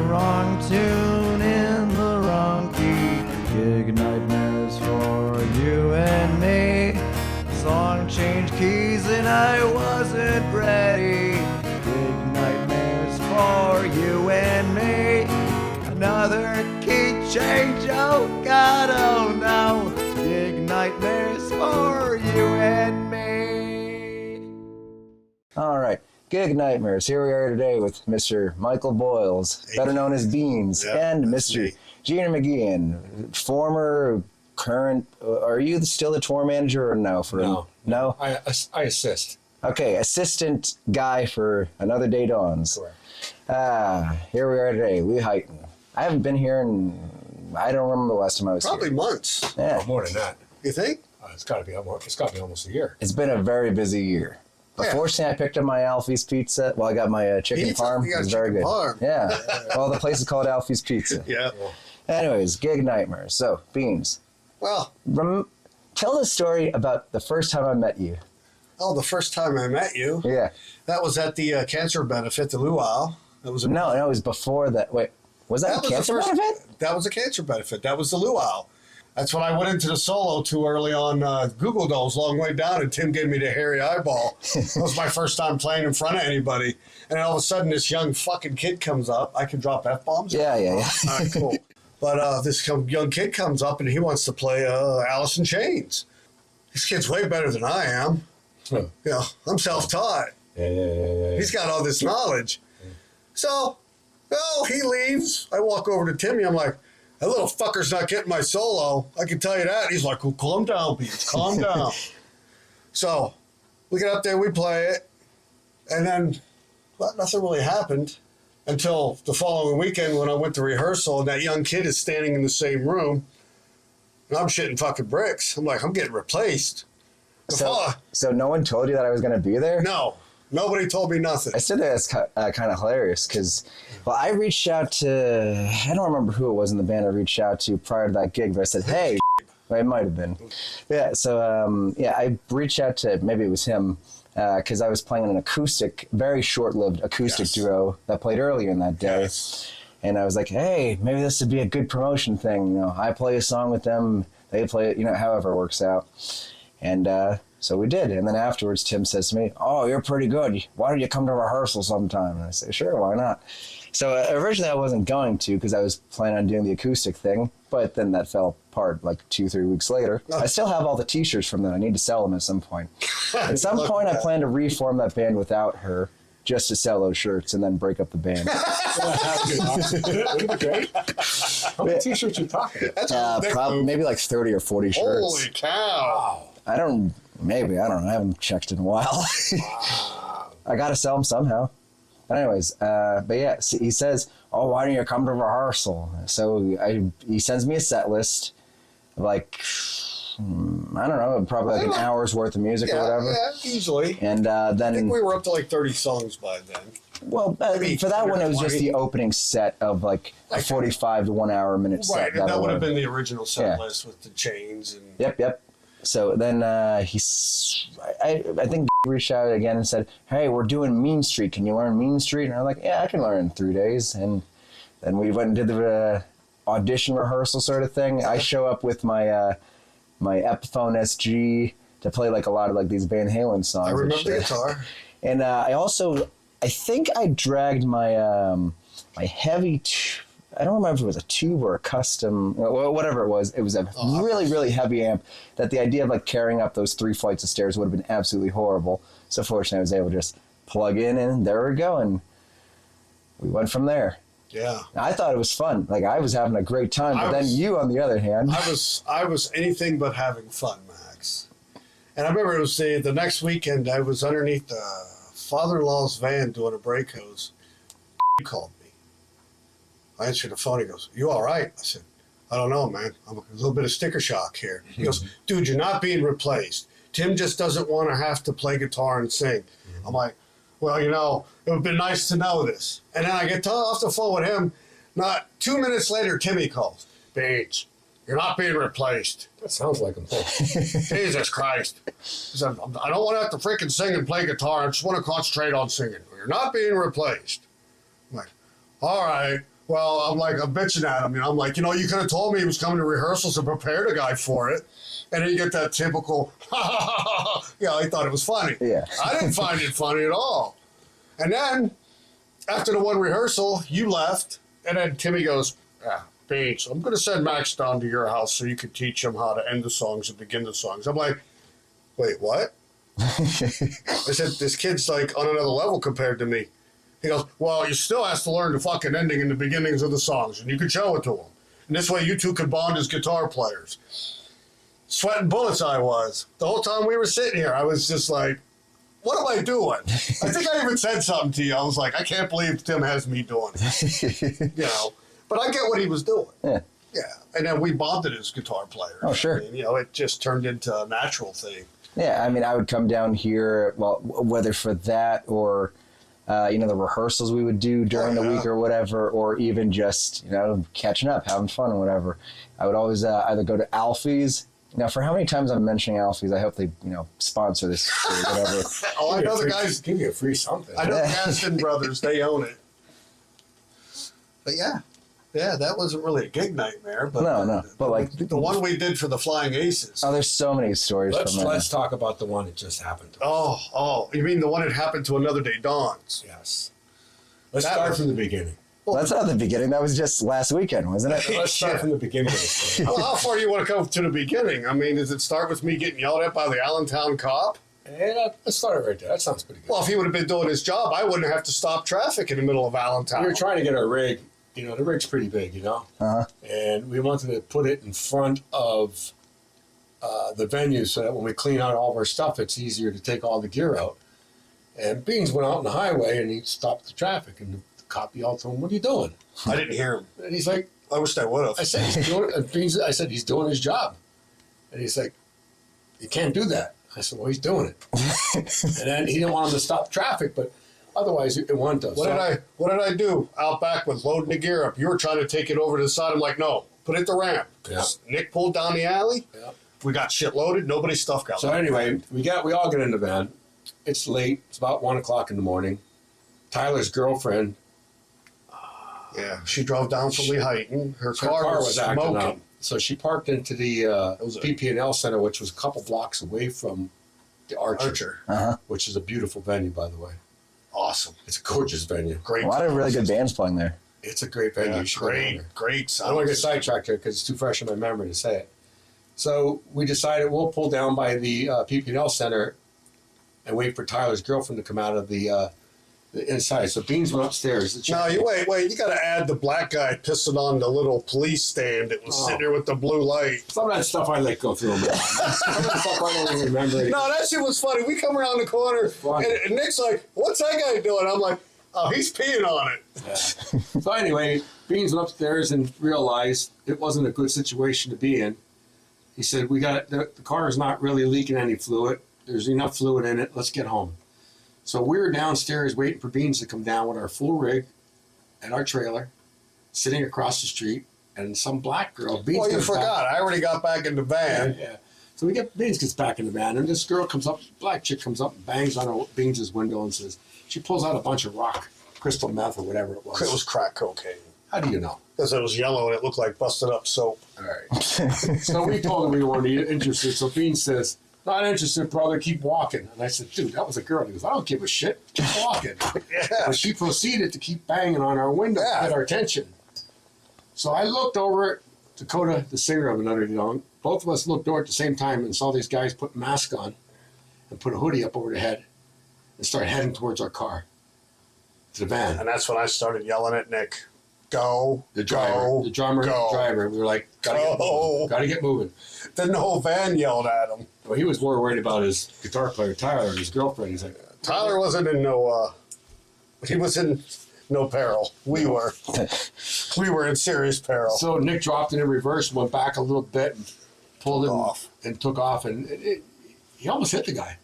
wrong tune in the wrong key. Gig nightmares for you and me. Song changed keys and I wasn't ready. Gig nightmares for you and me. Another key change, oh God, oh no. Gig nightmares for you and me. All right, Gig Nightmares. Here we are today with Mr. Michael Boyles, better known as Beenz, and Mr. Gener McGeehan, former, current. Are you still the tour manager or no? No. I assist. Okay, assistant guy for Another Day Dawns. Correct. Here we are today. We heighten. I haven't been here in, I don't remember the last time I was Probably here. months. Yeah. Oh, more than that. You think? It's got to be almost a year. It's been a very busy year. But fortunately, I picked up my Alfie's Pizza. Well, I got my chicken parm. It was very good. Parm. Yeah. Well, the place is called Alfie's Pizza. Yeah. Anyways, Gig Nightmares. So, Beenz, Well, tell the story about the first time I met you. oh, the first time I met you, Yeah. that was at the cancer benefit, the luau. That was No, it was before that. Wait, was that a cancer benefit? That was a cancer benefit. That was the luau. That's when I went into the solo too early on Google Dolls, long way down, and Tim gave me the hairy eyeball. That was my first time playing in front of anybody. And all of a sudden, this young fucking kid comes up. I can drop F-bombs? Yeah. All right, cool. But this young kid comes up, and he wants to play Alice in Chains. This kid's way better than I am. Huh. You know, I'm self-taught. Yeah. He's got all this knowledge. So, he leaves. I walk over to Timmy. I'm like, that little fucker's not getting my solo. I can tell you that. He's like, well, calm down, Pete. Calm down. So we get up there, we play it, and then nothing really happened until the following weekend when I went to rehearsal, and that young kid is standing in the same room, and I'm shitting fucking bricks. I'm like, I'm getting replaced. So no one told you that I was going to be there? No. Nobody told me nothing. I said that's kind of hilarious because, well, I reached out to, I don't remember who it was in the band I reached out to prior to that gig, but I said, hey, it might have been. Yeah, so, I reached out to, maybe it was him, because I was playing an acoustic, very short-lived acoustic duo that played earlier in that day. Yes. And I was like, hey, maybe this would be a good promotion thing. You know, I play a song with them, they play it, however it works out. And, so we did. And then afterwards, Tim says to me, oh, you're pretty good. Why don't you come to rehearsal sometime? And I say, sure, why not? So originally I wasn't going to because I was planning on doing the acoustic thing. But then that fell apart like 2-3 weeks later. Oh. I still have all the T-shirts from that. I need to sell them at some point. At some point, I plan to reform that band without her just to sell those shirts and then break up the band. Wouldn't it be great? How many T-shirts are you talking? Probably maybe like 30 or 40 shirts. Holy cow. I don't know. I haven't checked in a while. I got to sell them somehow. But anyways, he says, oh, why don't you come to rehearsal? So he sends me a set list of like, I don't know, probably like an hour's worth of music or whatever. Yeah, easily. And then I think we were up to like 30 songs by then. Well, for that one, it was just the opening set of like a 45 to 1 hour minute set. Right, and that would have been the original set list with the chains. And Yep. So then I think he reached out again and said, hey, we're doing Mean Street. Can you learn Mean Street? And I'm like, yeah, I can learn in 3 days. And then we went and did the audition rehearsal sort of thing. I show up with my my Epiphone SG to play like a lot of like these Van Halen songs. I remember the guitar. And I think I dragged my my heavy... I don't remember if it was a tube or a custom, whatever it was. It was a really, really heavy amp that the idea of like carrying up those 3 flights of stairs would have been absolutely horrible. So fortunately, I was able to just plug in and there we go. And we went from there. Yeah. I thought it was fun. Like I was having a great time. But then you, on the other hand. I was anything but having fun, Max. And I remember it was the next weekend I was underneath the father-in-law's van doing a brake hose. He called me. I answered the phone. He goes, you all right? I said, I don't know, man. I'm a little bit of sticker shock here. He goes, dude, you're not being replaced. Tim just doesn't want to have to play guitar and sing. I'm like, well, it would have been nice to know this. And then I get off the phone with him. Not 2 minutes later, Timmy calls. Beenz, you're not being replaced. That sounds like him. Jesus Christ. He said, I don't want to have to freaking sing and play guitar. I just want to concentrate on singing. You're not being replaced. I'm like, all right. Well, I'm bitching at him. I'm like, you could have told me he was coming to rehearsals and prepared a guy for it. And then you get that typical, I thought it was funny. Yeah. I didn't find it funny at all. And then, after the one rehearsal, you left. And then Timmy goes, Beenz, I'm going to send Max down to your house so you can teach him how to end the songs and begin the songs. I'm like, wait, what? I said, this kid's like on another level compared to me. He goes, well, you still has to learn the fucking ending and the beginnings of the songs, and you can show it to him. And this way you two could bond as guitar players. Sweating bullets I was. The whole time we were sitting here, I was just like, what am I doing? I think I even said something to you. I was like, I can't believe Tim has me doing it. But I get what he was doing. Yeah. Yeah. And then we bonded as guitar players. Oh, sure. It just turned into a natural thing. Yeah, I mean, I would come down here, well, whether for that or, the rehearsals we would do during the week or whatever, or even just, catching up, having fun or whatever. I would always either go to Alfie's. Now, for how many times I'm mentioning Alfie's, I hope they, sponsor this or whatever. I know the guys. Give you a free something. I know the Gaston brothers, they own it. But yeah, that wasn't really a gig nightmare. But No, but like the one we did for the Flying Aces. Oh, there's so many stories from that. Let's talk about the one that just happened. Oh, you mean the one that happened to Another Day Dawns? Yes. Let's start from the beginning. Well, that's not the beginning. That was just last weekend, wasn't it? Let's start from the beginning of the story. Well, how far do you want to come to the beginning? I mean, does it start with me getting yelled at by the Allentown cop? Yeah, let's start it right there. That sounds pretty good. Well, if he would have been doing his job, I wouldn't have to stop traffic in the middle of Allentown. We were trying to get our rig. The rig's pretty big, Uh-huh. And we wanted to put it in front of the venue so that when we clean out all of our stuff, it's easier to take all the gear out. And Beenz went out on the highway and he stopped the traffic, and the cop yelled to him, "What are you doing?" I didn't hear him. And he's like, I wish I would have. I said, he's doing his job. And he's like, you can't do that. I said, well, he's doing it. And then he didn't want him to stop traffic, but otherwise it wouldn't have. What did I do out back with loading the gear up? You were trying to take it over to the side. I'm like, no, put it at the ramp. Yeah. Nick pulled down the alley. Yeah. We got shit loaded. Nobody's stuff got So loaded. anyway, we all get in the van. It's late. It's about 1 o'clock in the morning. Tyler's girlfriend, Yeah, she drove down from Lehighton. Her car was acting smoking. up. So she parked into the PP&L Center, which was a couple blocks away from the Archer, Uh-huh. which is a beautiful venue, by the way. Awesome. It's a gorgeous venue. Great. A lot of really good bands playing there. It's a great venue. Yeah, You should go down there. great I sound. don't want to get sidetracked here because it's too fresh in my memory to say it. So we decided we'll pull down by the PP&L Center and wait for Tyler's girlfriend to come out of the inside. So Beenz went upstairs. No, you wait. You got to add the black guy pissing on the little police stand that was sitting there with the blue light. Some of that stuff I let go through. Some of that stuff I don't even remember. No, that shit was funny. We come around the corner, and Nick's like, "What's that guy doing?" I'm like, "Oh, he's peeing on it." Yeah. So anyway, Beenz went upstairs and realized it wasn't a good situation to be in. He said, the car is not really leaking any fluid. There's enough fluid in it. Let's get home. So we were downstairs waiting for Beenz to come down with our full rig and our trailer, sitting across the street, and some black girl. Beenz Well, you comes forgot. I already got back in the van. Yeah. So Beenz gets back in the van, and this girl comes up, black chick comes up and bangs on Beenz's window and says, she pulls out a bunch of rock, crystal meth or whatever it was. It was crack cocaine. How do you know? Because it was yellow and it looked like busted up soap. All right. So we told him we weren't interested. So Beenz says, not interested, brother, keep walking. And I said, dude, that was a girl. He goes, I don't give a shit. Keep walking. Yeah. But she proceeded to keep banging on our window to get our attention. So I looked over at Dakota, the singer of Another Day. Both of us looked over at the same time and saw these guys put masks on and put a hoodie up over their head and start heading towards our car, to the van. And that's when I started yelling at Nick, go, The driver, go, the drummer, go. the driver. We were like, gotta get moving. Gotta get moving. Then the whole van yelled at him. Well, he was more worried about his guitar player, Tyler, and his girlfriend. He's like, Tyler wasn't in he was in no peril. We were. We were in serious peril. so Nick dropped it in reverse, went back a little bit, and pulled it off. and took off, and he almost hit the guy.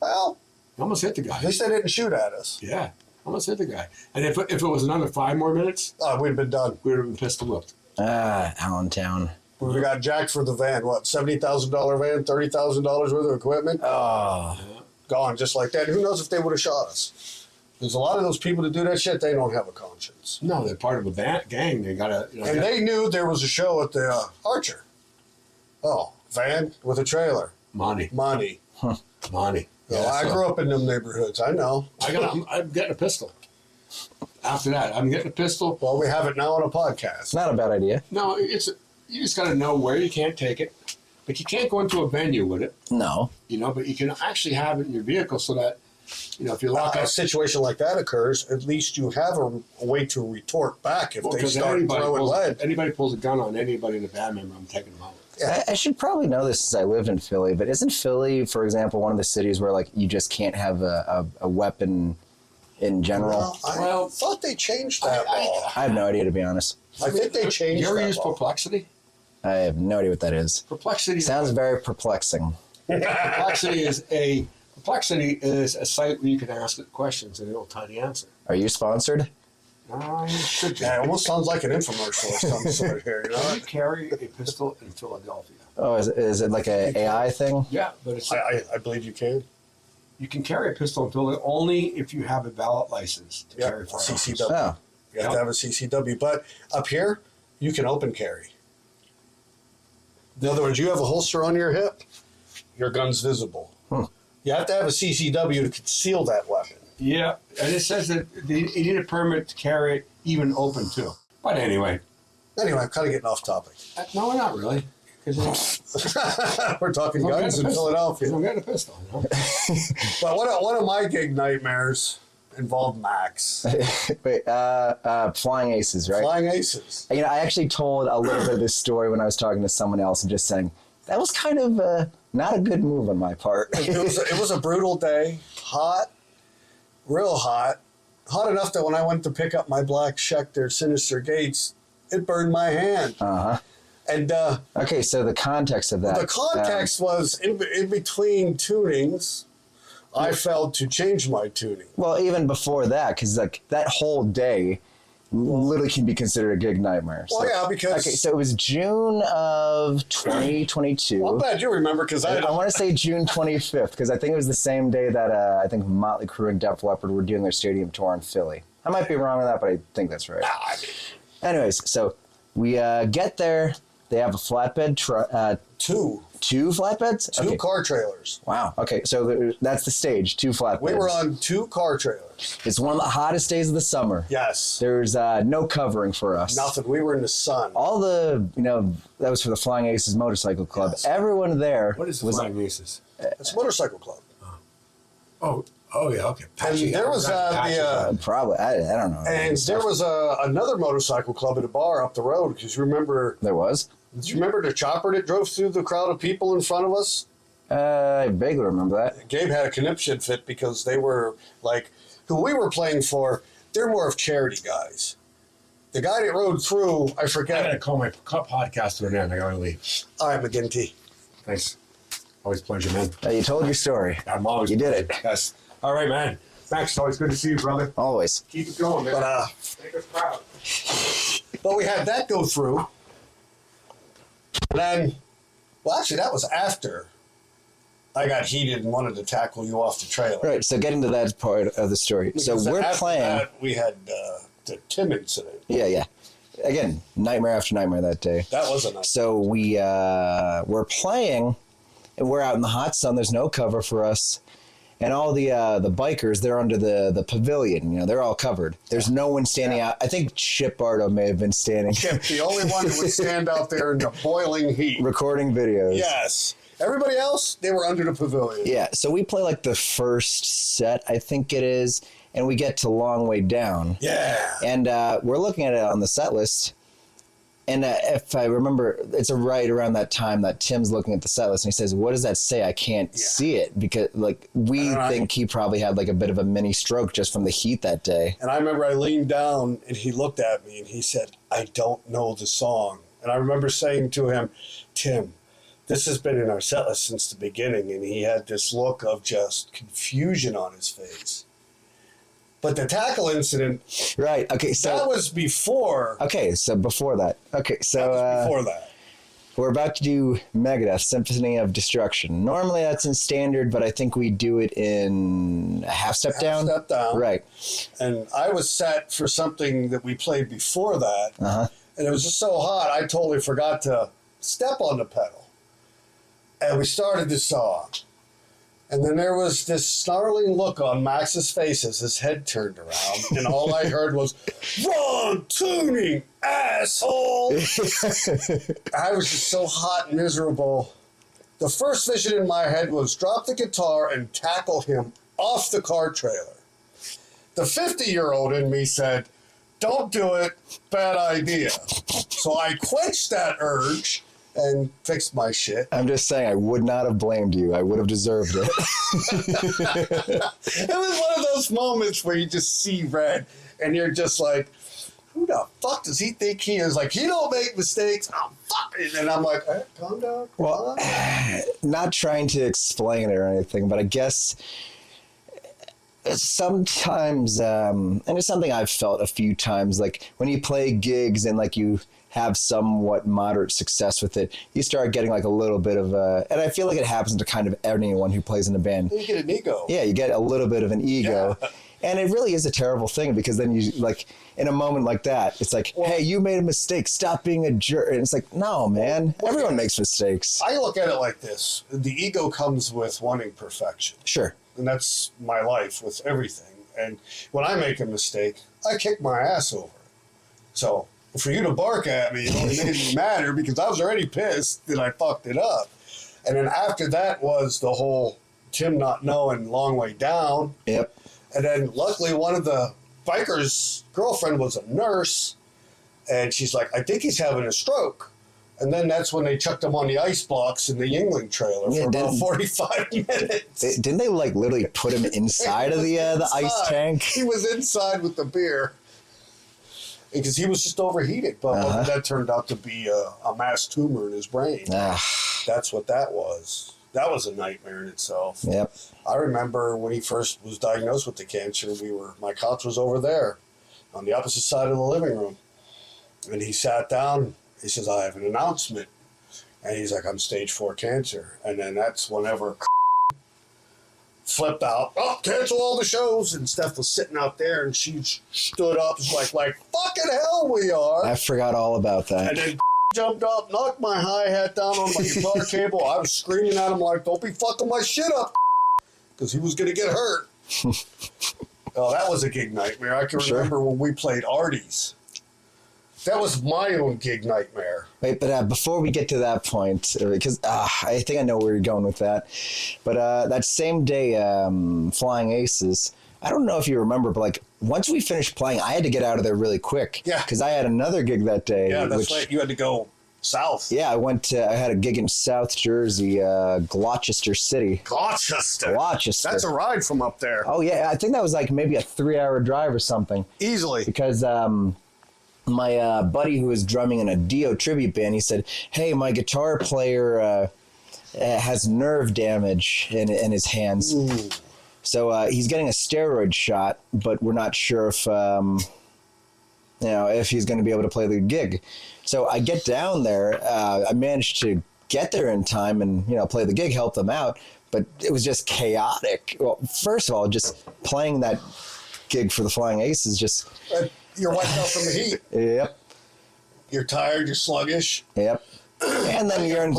Well, He almost hit the at guy. least they didn't shoot at us. Yeah, almost hit the guy. And if it was another 5 more minutes, We'd have been done. we would have been pistol whipped. Allentown. We would have got jacked for the van. What, $70,000 van, $30,000 worth of equipment? Oh. Gone just like that. Who knows if they would have shot us? There's a lot of those people that do that shit. They don't have a conscience. No, they're part of a gang. They gotta. And they knew there was a show at the Archer. Oh, van with a trailer. Money. Money. Money. Yeah, I grew up in them neighborhoods. I know. I'm getting a pistol. After that, I'm getting a pistol. Well, we have it now on a podcast. Not a bad idea. No, you just got to know where you can't take it, but you can't go into a venue with it. No. But you can actually have it in your vehicle so that, if you lock A up. situation like that occurs, at least you have a way to retort back if they start throwing lead. Anybody pulls a gun on anybody in a band member, I'm taking them out. Yeah. I should probably know this since I lived in Philly, but isn't Philly, for example, one of the cities where like you just can't have a weapon in general? Well, I thought they changed that law. I have no idea, to be honest. I think they changed You ever that use law. Perplexity? I have no idea what that is. Perplexity. Sounds very perplexing. Perplexity is a site where you can ask it questions and it'll tell the answer. Are you sponsored? You should be. Yeah, it almost sounds like an infomercial of some sort here, you know? You carry a pistol in Philadelphia. Oh, is it like a AI thing? Yeah, but it's I believe you can. you can carry a pistol in Philadelphia only if you have a valid license to carry firearms. CCW. Oh, You have to have a CCW. But up here, you can open carry. In other words, you have a holster on your hip, your gun's visible. You have to have a CCW to conceal that weapon. Yeah, and it says that you need a permit to carry it even open too. But anyway, Anyway, I'm kind of getting off topic. no, we're not really. Because We're talking guns in Philadelphia. I'm getting a pistol. But one of my gig nightmares involved Max. wait, Flying Aces, right? Flying Aces. I actually told a little bit of this story when I was talking to someone else and just saying, that was kind of not a good move on my part. It was a brutal day. Hot. Real hot. Hot enough that when I went to pick up my black Schecter Sinister Gates, it burned my hand. Uh-huh. And Okay, so the context of that. the context was in between tunings, I failed to change my tuning. Well, even before that, because like that whole day literally can be considered a gig nightmare. Well, yeah, because... Okay, so it was June of 2022. Well, I'm glad you remember, because I want to say June 25th, because I think it was the same day that I think Motley Crue and Def Leppard were doing their stadium tour in Philly. I might be wrong on that, but I think that's right. Anyways, so we get there. They have a flatbed, two flatbeds? Two Okay. car trailers. Wow. Okay, so that's the stage, two flatbeds. We were on 2 car trailers. It's one of the hottest days of the summer. Yes. There's no covering for us. Nothing. We were in the sun. All the, that was for the Flying Aces Motorcycle Club. Yes. Everyone there What is the was Flying Aces? It's a motorcycle club. Oh yeah, okay. And there was probably, I don't know. and there was another motorcycle club at a bar up the road, because you remember... There was? Do you remember the chopper that drove through the crowd of people in front of us? I vaguely remember that. Gabe had a conniption fit because they were like, who we were playing for, they're more of charity guys. The guy that rode through, I I forget. gotta call my podcast to an end. I gotta leave. All right, McGinty. Thanks. Always a pleasure, man. You told your story. I'm always. You did it. Yes. All right, man. Max, it's always good to see you, brother. Always. Keep it going, man. But, Make us proud. but we had that go through. And then, well, actually, that was after I got heated and wanted to tackle you off the trailer. Right, so getting to that part of the story. So Because we're after playing. that, we had the Tim incident. Yeah. Again, nightmare after nightmare that day. That was a nice. So we're playing, and we're out in the hot sun. There's no cover for us. And all the bikers, they're under the pavilion. They're all covered. There's no one standing out. I think Chip Bardo may have been standing. Chip, the only one who would stand out there in the boiling heat. Recording videos. Yes. Everybody else, they were under the pavilion. Yeah, so we play like the first set, I think it is, and we get to Long Way Down. Yeah. And we're looking at it on the set list. And if I remember, it's right around that time that Tim's looking at the set list and he says, "What does that say? I can't see it." Because we think he probably had like a bit of a mini stroke just from the heat that day. And I remember I leaned down and he looked at me and he said, "I don't know the song." And I remember saying to him, "Tim, this has been in our set list since the beginning." And he had this look of just confusion on his face. But the tackle incident, Right. Okay. So that was before. Okay. So before that. Okay. So That was before that. We're about to do Megadeth, Symphony of Destruction. Normally that's in standard, but I think we do it in a half step down. Step down. Right. And I was set for something that we played before that. Uh-huh. And it was just so hot, I totally forgot to step on the pedal. And we started the song. And then there was this snarling look on Max's face as his head turned around. And all I heard was, wrong tuning, asshole. I was just so hot and miserable. The first vision in my head was drop the guitar and tackle him off the car trailer. The 50-year-old in me said, don't do it, bad idea. So I quenched that urge and fixed my shit. I'm just saying, I would not have blamed you. I would have deserved it. It was one of those moments where you just see red and you're just like, who the fuck does he think he is? Like, he don't make mistakes. I'm fucking. And I'm like, hey, calm down. Well, not trying to explain it or anything, but I guess sometimes, and it's something I've felt a few times, like when you play gigs and like you have somewhat moderate success with it, you start getting like a little bit of and I feel like it happens to kind of anyone who plays in a band. You get an ego. Yeah, you get a little bit of an ego. Yeah. And it really is a terrible thing because then you, like, in a moment like that, it's like, hey, you made a mistake. Stop being a jerk. And it's like, no, man. Everyone makes mistakes. I look at it like this. The ego comes with wanting perfection. Sure. And that's my life with everything. And when I make a mistake, I kick my ass over it. So for you to bark at me, it only made me madder because I was already pissed that I fucked it up. And then after that was the whole Tim not knowing long way down. Yep. And then luckily one of the biker's girlfriend was a nurse. And she's like, I think he's having a stroke. And then that's when they chucked him on the ice blocks in the Yingling trailer for about 45 minutes. Didn't they like literally put him inside of the ice tank? He was inside with the beer. Because he was just overheated. But that turned out to be a mass tumor in his brain. That's what that was. That was a nightmare in itself. Yep. I remember when he first was diagnosed with the cancer, my couch was over there on the opposite side of the living room. And he sat down. He says, I have an announcement. And he's like, I'm stage 4 cancer. And then that's whenever flipped out, oh, cancel all the shows. And Steph was sitting out there and she stood up and was like fucking hell we are. I forgot all about that. And then jumped up, knocked my hi-hat down on my guitar cable. I was screaming at him like, don't be fucking my shit up, because he was going to get hurt. Oh, that was a gig nightmare. I can remember when we played Artie's. That was my own gig nightmare. Wait, but before we get to that point, because I think I know where you're going with that, but that same day, Flying Aces, I don't know if you remember, but like once we finished playing, I had to get out of there really quick. Yeah. Because I had another gig that day. Yeah, that's right. You had to go south. Yeah, I had a gig in South Jersey, Gloucester City. Gloucester. Gloucester. That's a ride from up there. Oh, yeah. I think that was like maybe a 3-hour drive or something. Easily. Because my buddy who was drumming in a Dio tribute band, he said, hey, my guitar player has nerve damage in his hands. Ooh. So he's getting a steroid shot, but we're not sure if if he's going to be able to play the gig. So I get down there. I managed to get there in time and play the gig, help them out. But it was just chaotic. Well, first of all, just playing that gig for the Flying Aces, just you're wiped out from the heat. Yep. You're tired. You're sluggish. Yep. And then you're in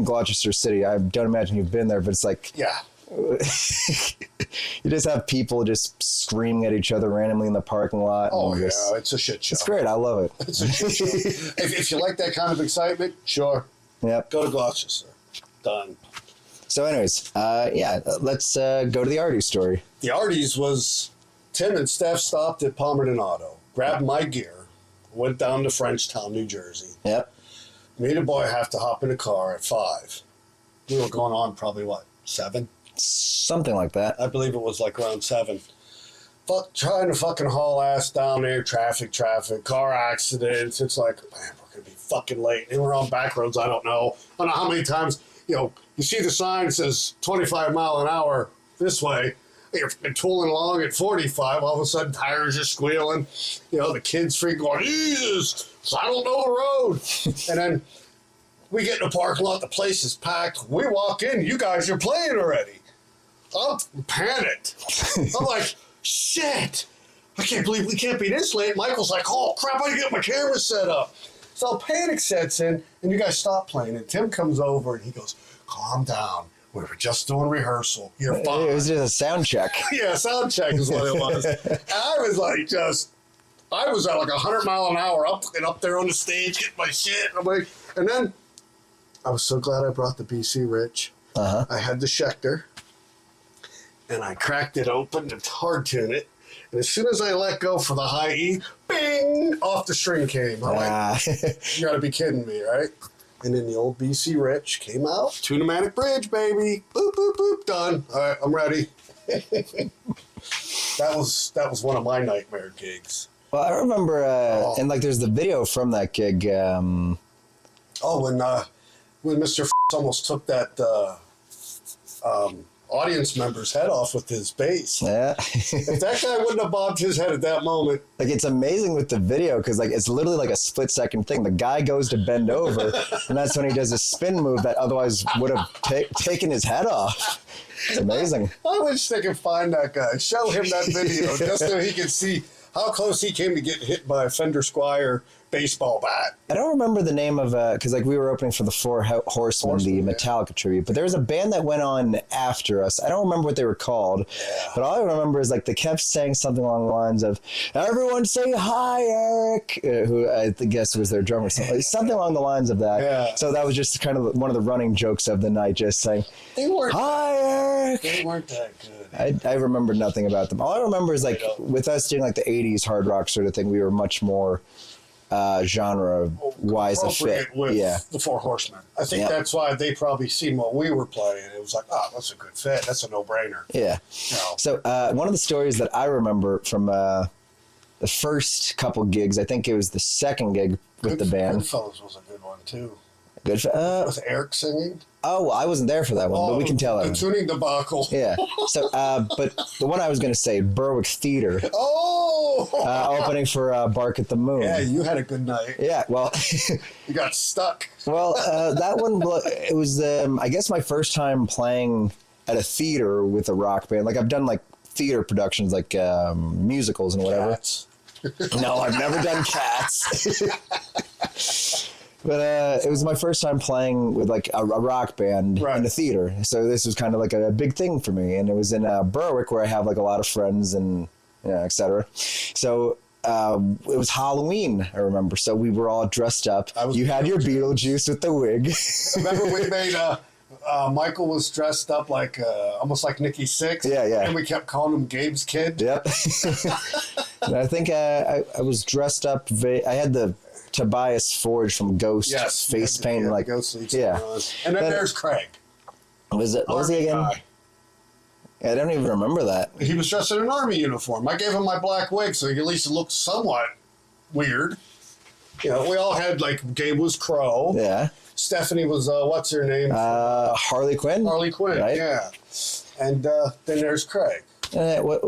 Gloucester City. I don't imagine you've been there, but it's like yeah. You just have people just screaming at each other randomly in the parking lot. Oh, yeah, it's a shit show. It's great. I love it. It's a shit show. If you like that kind of excitement, sure. Yep. Go to Gloucester. Done. So anyways, let's go to the Artie story. The Arties was Tim and Steph stopped at Palmerton Auto, grabbed my gear, went down to Frenchtown, New Jersey. Yep. Me and the boy have to hop in a car at 5. We were going on probably, 7? Something like that. I believe it was like around 7. Trying to fucking haul ass down there, traffic, car accidents. It's like, man, we're going to be fucking late. And we're on back roads, I don't know how many times, you see the sign that says 25 mile an hour this way. You're tooling along at 45, all of a sudden tires are squealing. The kids freaking going, Jesus, I don't know the road. And then We get in the parking lot, the place is packed. We walk in, you guys are playing already. I'm panicked. I'm like, shit, I can't believe we can't be this late. Michael's like, oh crap, I gotta get my camera set up. So panic sets in, and you guys stop playing. And Tim comes over and he goes, calm down. We were just doing rehearsal. You're fine. It was just a sound check. Yeah, sound check is what it was. And I was like, I was at like 100 mile an hour up there on the stage, getting my shit. And then I was so glad I brought the BC Rich. Uh-huh. I had the Schecter, and I cracked it open to hard tune it. And as soon as I let go for the high E, bing, off the string came. I'm like, you gotta be kidding me, right? And then the old BC Rich came out. Tune-o-matic bridge, baby. Boop, boop, boop, done. All right, I'm ready. That was one of my nightmare gigs. Well, I remember, and like there's the video from that gig. When Mr. almost took that audience member's head off with his bass. Yeah. If that guy wouldn't have bobbed his head at that moment. Like, it's amazing with the video because, like, it's literally like a split-second thing. The guy goes to bend over, and that's when he does a spin move that otherwise would have taken his head off. It's amazing. I wish they could find that guy, show him that video, just so he could see how close he came to getting hit by a Fender Squier baseball bat. I don't remember the name of, because like we were opening for the Four Horsemen, the Metallica tribute, but there was a band that went on after us. I don't remember what they were called, but all I remember is like they kept saying something along the lines of, everyone say hi, Eric, who I guess was their drummer, something along the lines of that. Yeah. So that was just kind of one of the running jokes of the night, just saying, They weren't, hi, Eric. they weren't that good. I remember nothing about them. All I remember is like with us doing like the 80s hard rock sort of thing, we were much more genre-wise a fit. With yeah. the Four Horsemen. I think that's why they probably seen what we were playing. It was like, oh, that's a good fit. That's a no-brainer. Yeah. You know? So one of the stories that I remember from the first couple gigs, I think it was the second gig with the band. Goodfellas was a good one, too. Was Eric singing? Oh, well, I wasn't there for that one, but we can tell the that. tuning debacle. Yeah. So, but the one I was going to say, Berwick Theater. Oh! Opening for Bark at the Moon. Yeah, you had a good night. Yeah, well... You got stuck. Well, that one, it was, I guess, my first time playing at a theater with a rock band. Like, I've done, like, theater productions, like musicals and whatever. Cats. No, I've never done Cats. But it was my first time playing with like a rock band in a theater. So this was kind of like a big thing for me. And it was in Berwick where I have like a lot of friends and et cetera. So it was Halloween, I remember. So we were all dressed up. You had your Beetlejuice with the wig. Remember we made Michael was dressed up like almost like Nikki Sixx. Yeah, yeah. And we kept calling him Gabe's kid. Yep. And I think I was dressed up. I had the Tobias Forge from Ghost face paint, like Ghost and then there's Craig. Was he again? Guy. I don't even remember that. He was dressed in an army uniform. I gave him my black wig so he at least looked somewhat weird. You know, we all had like Gabe was Crow. Yeah. Stephanie was what's her name? Harley Quinn. Harley Quinn. Right? Yeah. And then there's Craig.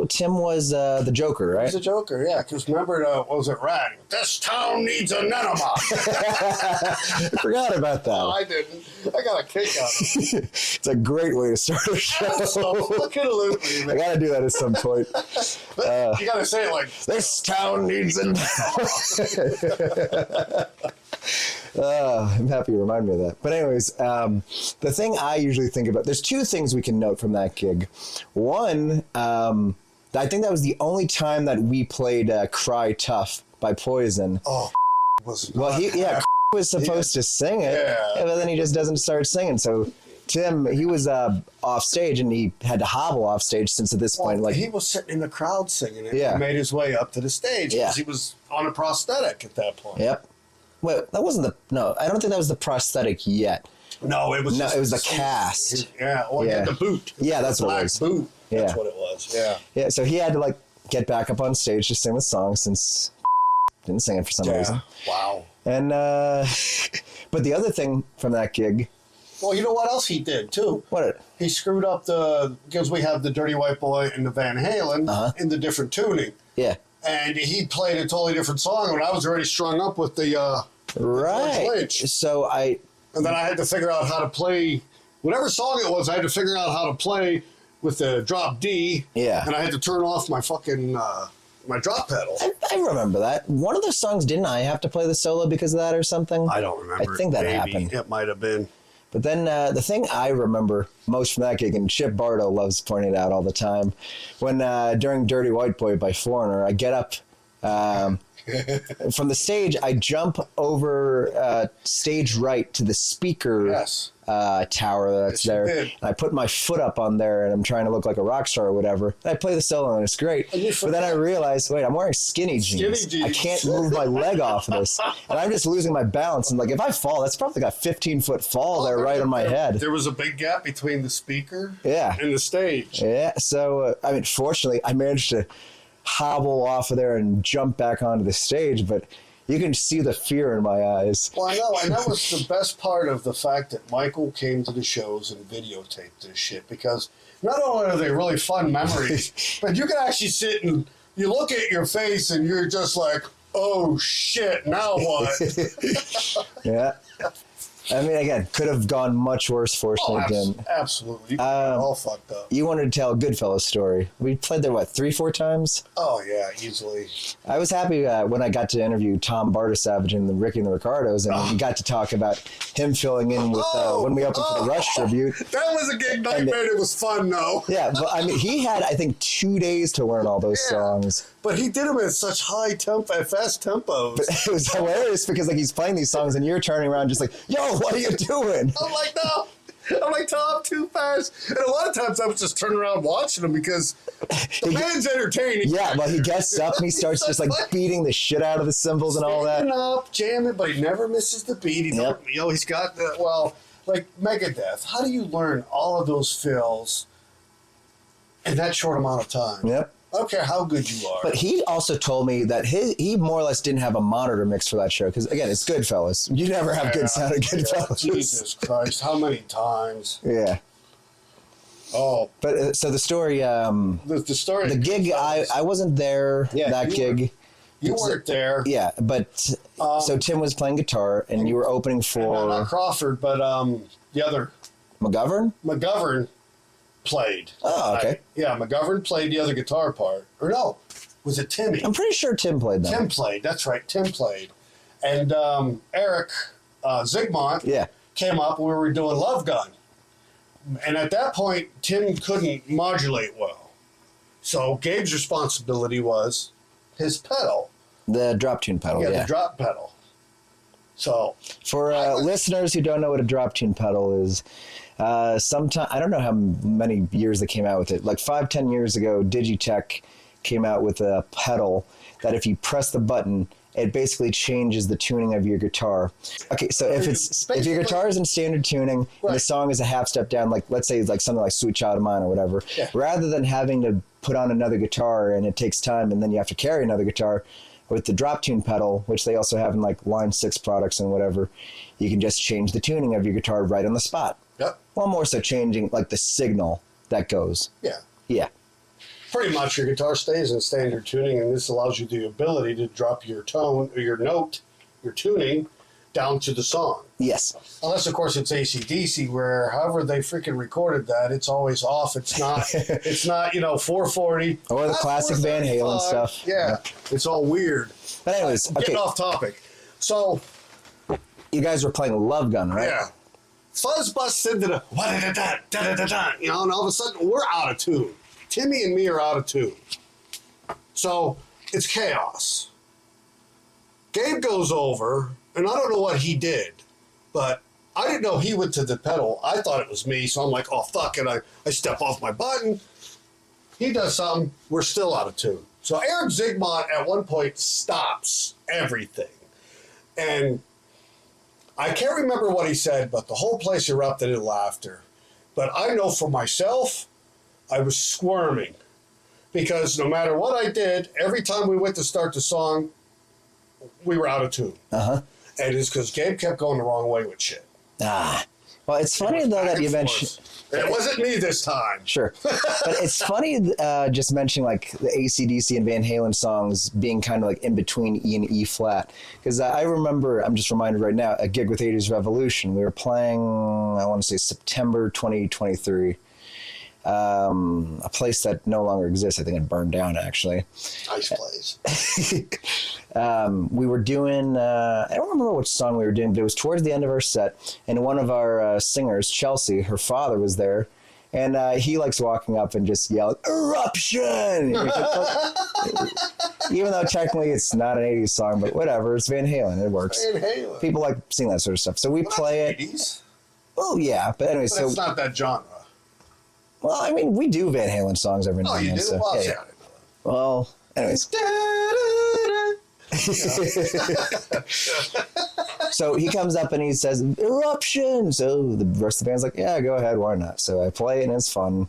Tim was the Joker, right? He's a Joker, yeah. Because remember, what was it, Rat? This town needs an enema. I forgot about that. No, I didn't. I got a kick out of it. It's a great way to start a show. Absolutely, man. I got to do that at some point. You got to say it like, this town needs an enema. I'm happy you remind me of that. But anyways, the thing I usually think about, there's two things we can note from that gig. One, I think that was the only time that we played Cry Tough by Poison. Oh, was well, he was supposed to sing it, but then he just doesn't start singing. So Tim, he was off stage and he had to hobble off stage since at this point, like he was sitting in the crowd singing it. Yeah. He made his way up to the stage because he was on a prosthetic at that point. Yep. Wait, that wasn't no, I don't think that was the prosthetic yet. No, it was it was the cast. The boot. Yeah, that's what it was. Boot. That's Yeah. what it was. Yeah. Yeah, so he had to like get back up on stage to sing the song since didn't sing it for some reason. Wow. And but the other thing from that gig, well, you know what else he did too? What? He screwed up because we have the Dirty White Boy and the Van Halen in the different tuning. Yeah. And he played a totally different song when I was already strung up with the right. George Lynch. So And then I had to figure out how to play whatever song it was. I had to figure out how to play with the drop D. Yeah. And I had to turn off my fucking my drop pedal. I remember that. One of those songs, didn't I have to play the solo because of that or something? I don't remember. I think that Maybe. happened. It might have been. But then the thing I remember most from that gig, and Chip Bardo loves pointing it out all the time, when during Dirty White Boy by Foreigner, I get up from the stage, I jump over stage right to the speaker Yes. tower that's Yes, you there. did. And I put my foot up on there and I'm trying to look like a rock star or whatever. And I play the solo and it's great. And you But then I realized, wait, I'm wearing skinny jeans. Skinny I jeans. can't move my leg off of this. And I'm just losing my balance. And like, if I fall, that's probably like a 15-foot fall there right on my head. There was a big gap between the speaker Yeah. and the stage. Yeah. So, I mean, fortunately, I managed to hobble off of there and jump back onto the stage, but you can see the fear in my eyes. Well, I know, and that was the best part of the fact that Michael came to the shows and videotaped this shit, because not only are they really fun memories, but you can actually sit and you look at your face and you're just like, oh shit, now what? Yeah. I mean, again, could have gone much worse, fortunately, didn't. Absolutely. You got all fucked up. You wanted to tell a Goodfellas story. We played there, what, 3-4 times? Oh, yeah, easily. I was happy when I got to interview Tom Bartasavage and the Ricky and the Ricardos, and we got to talk about him filling in with when we opened for the Rush tribute. That was a gig nightmare. It was fun, though. Yeah, but I mean, he had, I think, 2 days to learn all those songs. But he did them at such high tempo, fast tempos. But it was hilarious because like he's playing these songs and you're turning around just like, yo, what are you doing? I'm like, no. I'm like, Tom, too fast. And a lot of times I was just turning around watching him because the band's entertaining. Yeah, well, he gets up and he starts just like beating the shit out of the cymbals and all that. Up, jamming, but he never misses the beat. He don't, you know, he's got the, well, like Megadeth. How do you learn all of those fills in that short amount of time? Yep. I don't care how good you are. But he also told me that he more or less didn't have a monitor mix for that show because again, it's Goodfellas. You never have good sound at Goodfellas. Jesus Christ, how many times? Yeah. Oh, but so the story, the story. the gig, I wasn't there. Yeah, that gig. You weren't there. Yeah, but so Tim was playing guitar and you were opening for Not Crawford, but the other McGovern. McGovern played. Oh, okay. Yeah, McGovern played the other guitar part. Or no, was it Timmy? I'm pretty sure Tim played that. Tim played. That's right. Tim played. And Eric Zygmunt came up and we were doing Love Gun. And at that point, Tim couldn't modulate well. So Gabe's responsibility was his pedal. The drop tune pedal, The drop pedal. So for listeners who don't know what a drop tune pedal is, sometime I don't know how many years they came out with it. Like 5-10 years ago, Digitech came out with a pedal that if you press the button, it basically changes the tuning of your guitar. Okay, so if your guitar is in standard tuning and the song is a half step down, like let's say like something like Sweet Child of Mine or whatever, rather than having to put on another guitar and it takes time and then you have to carry another guitar, with the drop tune pedal, which they also have in like Line 6 products and whatever, you can just change the tuning of your guitar right on the spot. Yep. Well, more so changing like the signal that goes. Yeah. Yeah. Pretty much your guitar stays in standard tuning, and this allows you the ability to drop your tone or your note, your tuning, down to the song. Yes. Unless, of course, it's AC/DC, where however they freaking recorded that, it's always off. It's not, it's not, 440. Or the classic Van Halen stuff. Yeah. It's all weird. But anyways, okay. Getting off topic. So, you guys were playing Love Gun, right? yeah. Fuzz busts into the and all of a sudden we're out of tune. Timmy and me are out of tune. So it's chaos. Gabe goes over, and I don't know what he did, but I didn't know he went to the pedal. I thought it was me, so I'm like, oh, fuck it. I step off my button. He does something. We're still out of tune. So Eric Zygmunt at one point stops everything. And I can't remember what he said, but the whole place erupted in laughter. But I know for myself, I was squirming. Because no matter what I did, every time we went to start the song, we were out of tune. Uh-huh. And it's because Gabe kept going the wrong way with shit. Ah. Well, it's funny though that you mentioned. It wasn't me this time. Sure. But it's funny just mentioning like the AC/DC and Van Halen songs being kind of like in between E and E flat. Because I remember, I'm just reminded right now, a gig with 80s Revolution. We were playing, I want to say September 2023. A place that no longer exists. I think it burned down actually. Nice place. We were doing, I don't remember which song we were doing, but it was towards the end of our set. And one of our singers, Chelsea, her father was there. And he likes walking up and just yelling, "Eruption!" Even though technically it's not an 80s song, but whatever. It's Van Halen. It works. Van Halen. People like seeing that sort of stuff. So we play it. 80s? Oh, yeah. But anyway, But it's not that genre. Well, I mean, we do Van Halen songs every now Oh, and you then. do? So, Well, yeah. yeah. Well, anyways. So he comes up and he says, "Eruption!" So the rest of the band's like, "Yeah, go ahead, why not?" So I play it and it's fun.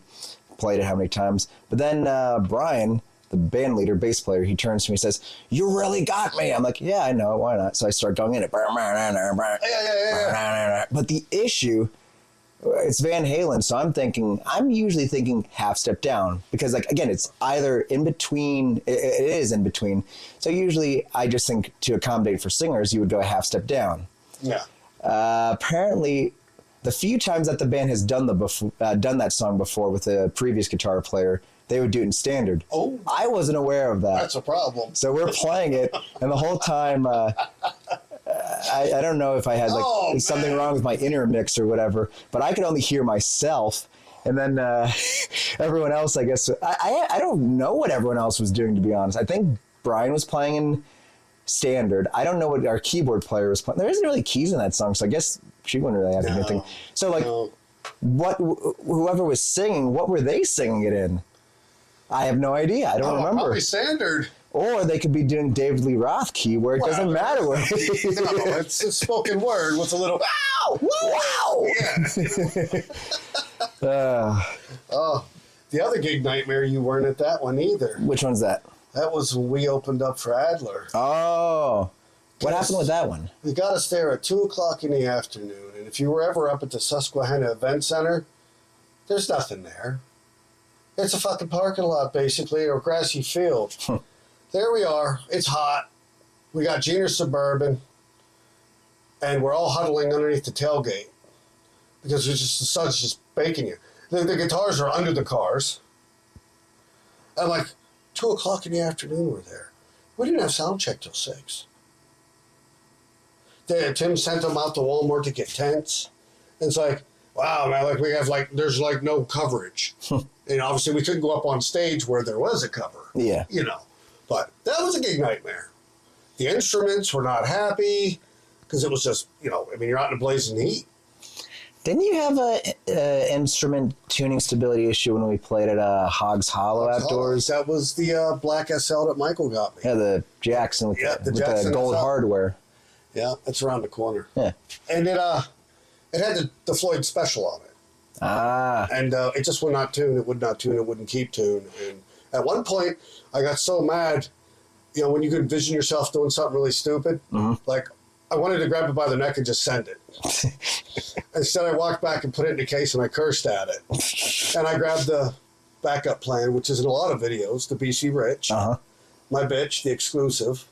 Played it how many times. But then Brian, the band leader, bass player, he turns to me and says, "You really got me." I'm like, "Yeah, I know, why not?" So I start going in it. Yeah. But the issue, it's Van Halen, so I'm usually thinking half step down because, like, again, it's either in between, it is in between. So usually I just think to accommodate for singers, you would go a half step down. Yeah. Apparently, the few times that the band has done that song before with a previous guitar player, they would do it in standard. Oh. I wasn't aware of that. That's a problem. So we're playing it, and the whole time, I don't know if I had something wrong with my intermix or whatever, but I could only hear myself. And then everyone else, I guess, I don't know what everyone else was doing, to be honest. I think Brian was playing in standard. I don't know what our keyboard player was playing. There isn't really keys in that song, so I guess she wouldn't really have anything. So, like, whoever was singing, what were they singing it in? I have no idea. I don't remember. Probably standard. Or they could be doing David Lee Roth key where it doesn't matter where No, it's a spoken word with a little wow, wow. Yeah. The other gig nightmare, you weren't at that one either. Which one's that? That was when we opened up for Adler. Oh. What happened with that one? We got us there at 2 o'clock in the afternoon, and if you were ever up at the Susquehanna Event Center, there's nothing there. It's a fucking parking lot, basically, or grassy field. There we are. It's hot. We got Gener Suburban, and we're all huddling underneath the tailgate because the sun's just baking you. The guitars are under the cars. And like 2 o'clock in the afternoon, we're there. We didn't have sound check till 6. Tim sent them out to Walmart to get tents. And it's like, wow, man, like we have there's no coverage. And obviously we couldn't go up on stage where there was a cover. Yeah. You know. But that was a gig nightmare. The instruments were not happy because it was just, you're out in a blazing heat. Didn't you have a instrument tuning stability issue when we played at Hogs Hollow outdoors? That was the Black SL that Michael got me. Yeah, the Jackson with the gold hardware. Yeah, it's around the corner. Yeah. And it had the Floyd Special on it. Ah. And it just would not tune. It would not tune. It wouldn't keep tune. And at one point, I got so mad, when you could envision yourself doing something really stupid, like I wanted to grab it by the neck and just send it. Instead, I walked back and put it in the case and I cursed at it. And I grabbed the backup plan, which is in a lot of videos, the BC Rich, my bitch, the exclusive.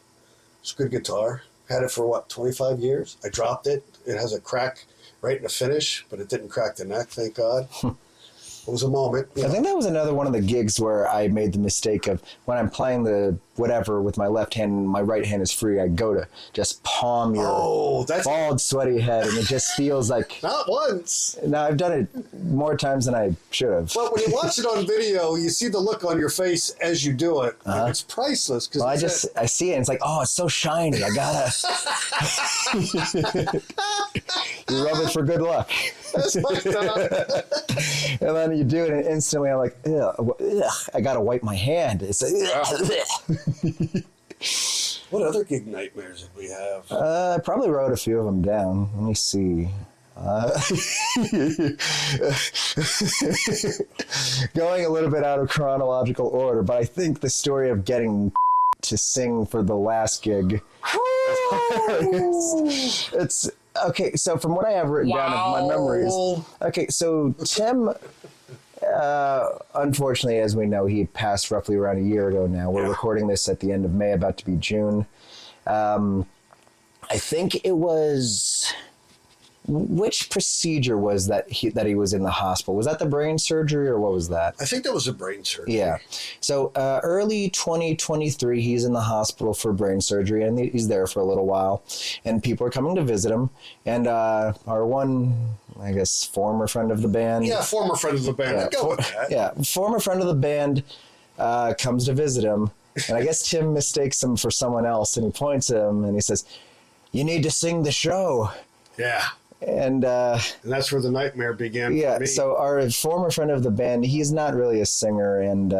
It's a good guitar. Had it for 25 years. I dropped it. It has a crack right in the finish, but it didn't crack the neck, thank God. It was a moment. I think that was another one of the gigs where I made the mistake of when I'm playing the whatever with my left hand and my right hand is free, I go to just palm your bald, sweaty head, and it just feels like... Not once. No, I've done it more times than I should have. But when you watch it on video, you see the look on your face as you do it. And it's priceless. Well, I see it, and it's like, oh, it's so shiny. I gotta... You rub it for good luck. That's fucked up. And then you do it, and instantly I'm like, ugh, I gotta wipe my hand. It's like, What other gig nightmares did we have? I probably wrote a few of them down. Let me see. Going a little bit out of chronological order, but I think the story of getting to sing for the last gig. Okay, so from what I have written down of my memories. Okay, so Tim, unfortunately, as we know, he passed roughly around a year ago now. We're recording this at the end of May, about to be June. I think it was... Which procedure was that he was in the hospital? Was that the brain surgery or what was that? I think that was a brain surgery. Yeah. So early 2023, he's in the hospital for brain surgery, and he's there for a little while. And people are coming to visit him. And our one, I guess, former friend of the band. Yeah, former friend of the band. I'd go with that. Yeah, former friend of the band comes to visit him. And I guess Tim mistakes him for someone else. And he points at him and he says, "You need to sing the show." Yeah. And that's where the nightmare began. Yeah, for me. so our former friend of the band, he's not really a singer, and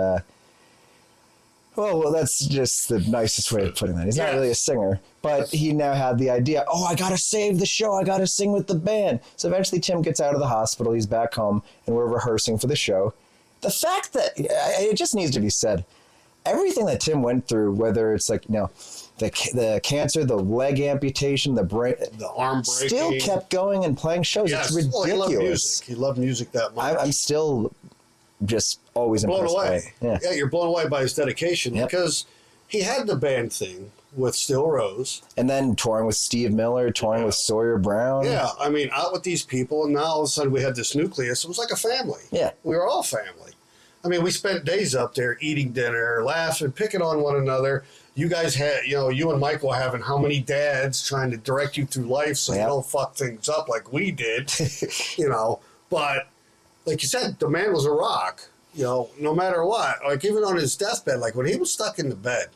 well, that's just the nicest way of putting that. He's not really a singer, but he now had the idea, I gotta save the show, I gotta sing with the band. So eventually Tim gets out of the hospital, he's back home, and we're rehearsing for the show. The fact that, it just needs to be said, everything that Tim went through, whether it's like, the cancer, the leg amputation, the arm breaking, still kept going and playing shows. Yes. It's ridiculous. Well, he loved music. He loved music that much. I'm still just always blown impressed away. by it. Yeah, you're blown away by his dedication because he had the band thing with Still Rose. And then touring with Steve Miller, touring with Sawyer Brown. Yeah, I mean, out with these people, and now all of a sudden we had this nucleus. It was like a family. Yeah. We were all family. I mean, we spent days up there eating dinner, laughing, picking on one another. You guys had, you and Michael having how many dads trying to direct you through life so you don't fuck things up like we did, But like you said, the man was a rock, no matter what. Like even on his deathbed, like when he was stuck in the bed,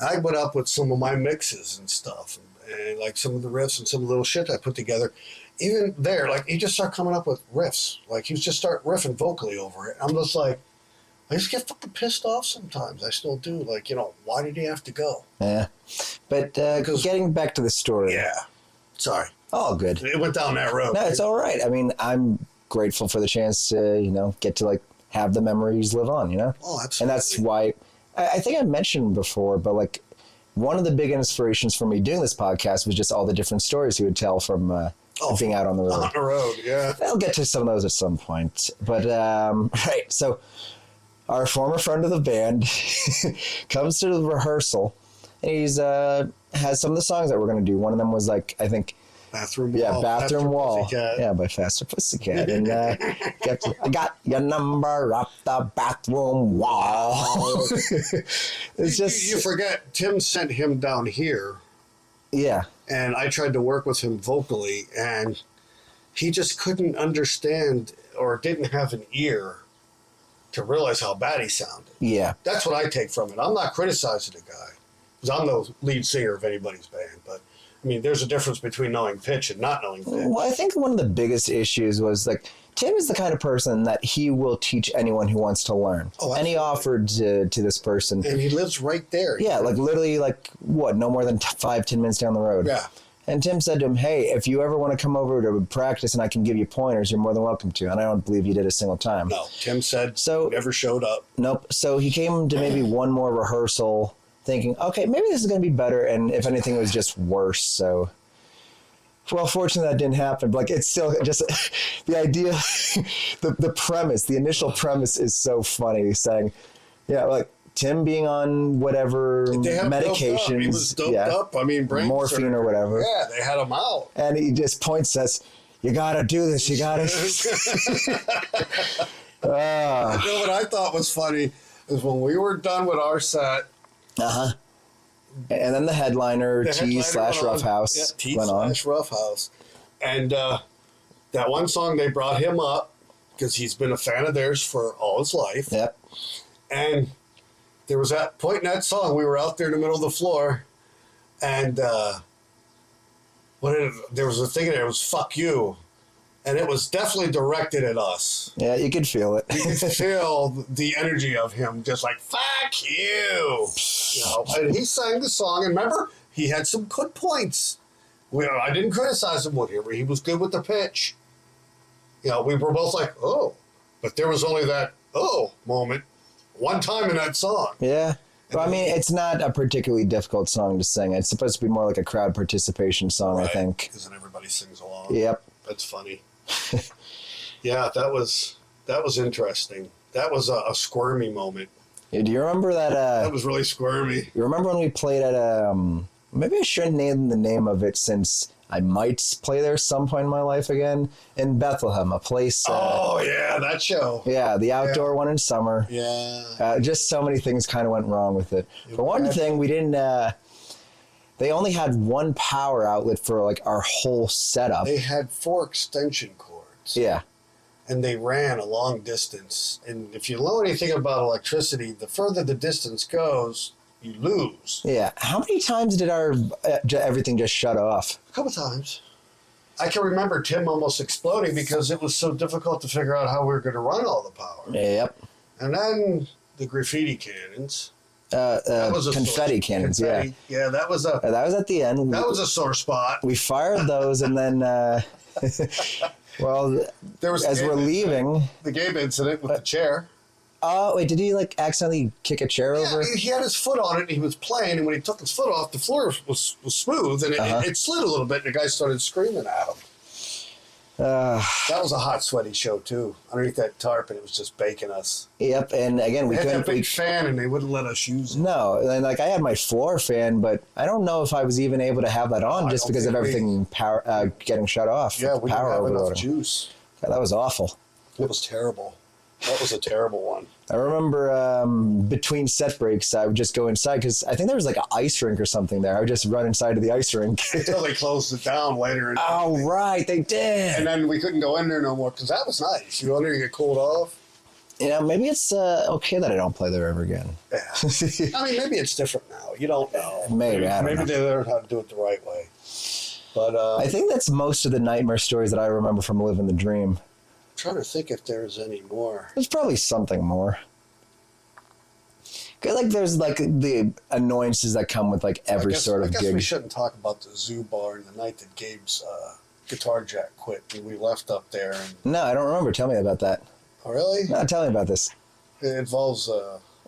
I went up with some of my mixes and stuff and like some of the riffs and some of the little shit I put together. Even there, like he just started coming up with riffs. Like he would just start riffing vocally over it. I'm just like, I just get fucking pissed off sometimes. I still do. Like, why did he have to go? Yeah. But getting back to the story. Yeah. Sorry. All good. It went down that road. No, it's all right. I mean, I'm grateful for the chance to, get to, have the memories live on, Oh, absolutely. And that's why, I think I mentioned before, but, one of the big inspirations for me doing this podcast was just all the different stories he would tell from being out on the road. On the road, yeah. I'll get to some of those at some point. But, right, so... Our former friend of the band comes to the rehearsal, and he's has some of the songs that we're going to do. One of them was I think, Bathroom Wall. Yeah, Bathroom Wall. Pussycat. Yeah, by Faster Pussycat. And I got your number up the bathroom wall. It's just You forget, Tim sent him down here. Yeah. And I tried to work with him vocally, and he just couldn't understand or didn't have an ear to realize how bad he sounded. Yeah. That's what I take from it. I'm not criticizing the guy, because I'm the lead singer of anybody's band. But, I mean, there's a difference between knowing pitch and not knowing pitch. Well, I think one of the biggest issues was, Tim is the kind of person that he will teach anyone who wants to learn. Oh, and he offered to this person. And he lives right there. Yeah, literally, no more than 5-10 minutes down the road. Yeah. And Tim said to him, "Hey, if you ever want to come over to practice and I can give you pointers, you're more than welcome to." And I don't believe he did a single time. No, Tim said never showed up. Nope. So he came to maybe one more rehearsal thinking, okay, maybe this is going to be better. And if anything, it was just worse. So, well, fortunately that didn't happen. But it's still just the idea, the premise, the initial premise is so funny. He's saying, Tim being on whatever medication. He was doped up. I mean, brain morphine surgery. or whatever. Yeah, they had him out. And he just points at us, "You got to do this. You got to." What I thought was funny is when we were done with our set. And then the headliner, T/Roughhouse, went on. T/Roughhouse. And that one song, they brought him up because he's been a fan of theirs for all his life. Yep. And there was that point in that song, we were out there in the middle of the floor, and there was a thing in there, it was "fuck you," and it was definitely directed at us. Yeah, you could feel it. You could feel the energy of him, just like "fuck you," And he sang the song, and remember, he had some good points. I didn't criticize him whatever. He was good with the pitch. We were both like, "Oh," but there was only that "oh" moment one time in that song. Yeah. Well, I mean, it's not a particularly difficult song to sing. It's supposed to be more like a crowd participation song, I think. Because then everybody sings along. Yep. That's funny. Yeah, that was interesting. That was a squirmy moment. Yeah, do you remember that? That was really squirmy. You remember when we played at maybe I shouldn't name the name of it since I might play there some point in my life again, in Bethlehem, a place. Oh, yeah, that show. Yeah, the outdoor one in summer. Yeah. Just so many things kind of went wrong with it. For one thing, we didn't. They only had one power outlet for like our whole setup. They had 4 extension cords. Yeah. And they ran a long distance. And if you know anything about electricity, the further the distance goes, you lose. Yeah. How many times did our everything just shut off? A couple times. I can remember Tim almost exploding because it was so difficult to figure out how we were going to run all the power. Yep. And then the graffiti cannons. Confetti cannons, yeah. Yeah, that was That was at the end. That was a sore spot. We fired those, and then, well, as we're leaving... The game incident with the chair. Oh, wait, did he, like, accidentally kick a chair over? Yeah, he had his foot on it, and he was playing, and when he took his foot off, the floor was smooth, and it slid a little bit, and the guy started screaming at him. That was a hot, sweaty show, too, underneath that tarp, and it was just baking us. Yep, and again, we had couldn't... that big fan, and they wouldn't let us use it. No, and, like, I had my floor fan, but I don't know if I was even able to have that on just because of everything getting shut off. Yeah, we power didn't have enough overloading. juice. Yeah, that was awful. It was terrible. That was a terrible one. I remember between set breaks, I would just go inside because I think there was like an ice rink or something there. I would just run inside to the ice rink. Until they closed it down later. Oh, right, they did. And then we couldn't go in there no more because that was nice. You go in there, you get cooled off. You know, maybe it's okay that I don't play there ever again. Yeah. I mean, maybe it's different now. You don't know. Maybe, I don't know. Maybe they learned how to do it the right way. But I think that's most of the nightmare stories that I remember from Livin the Dream. I'm trying to think if there's any more. There's probably something more. 'Cause, like, there's like the annoyances that come with like every sort of I guess gig. we shouldn't talk about the zoo bar and the night that Gabe's guitar jack quit and we left up there. And, No, I don't remember. Tell me about that. oh, really? No, tell me about this. It involves...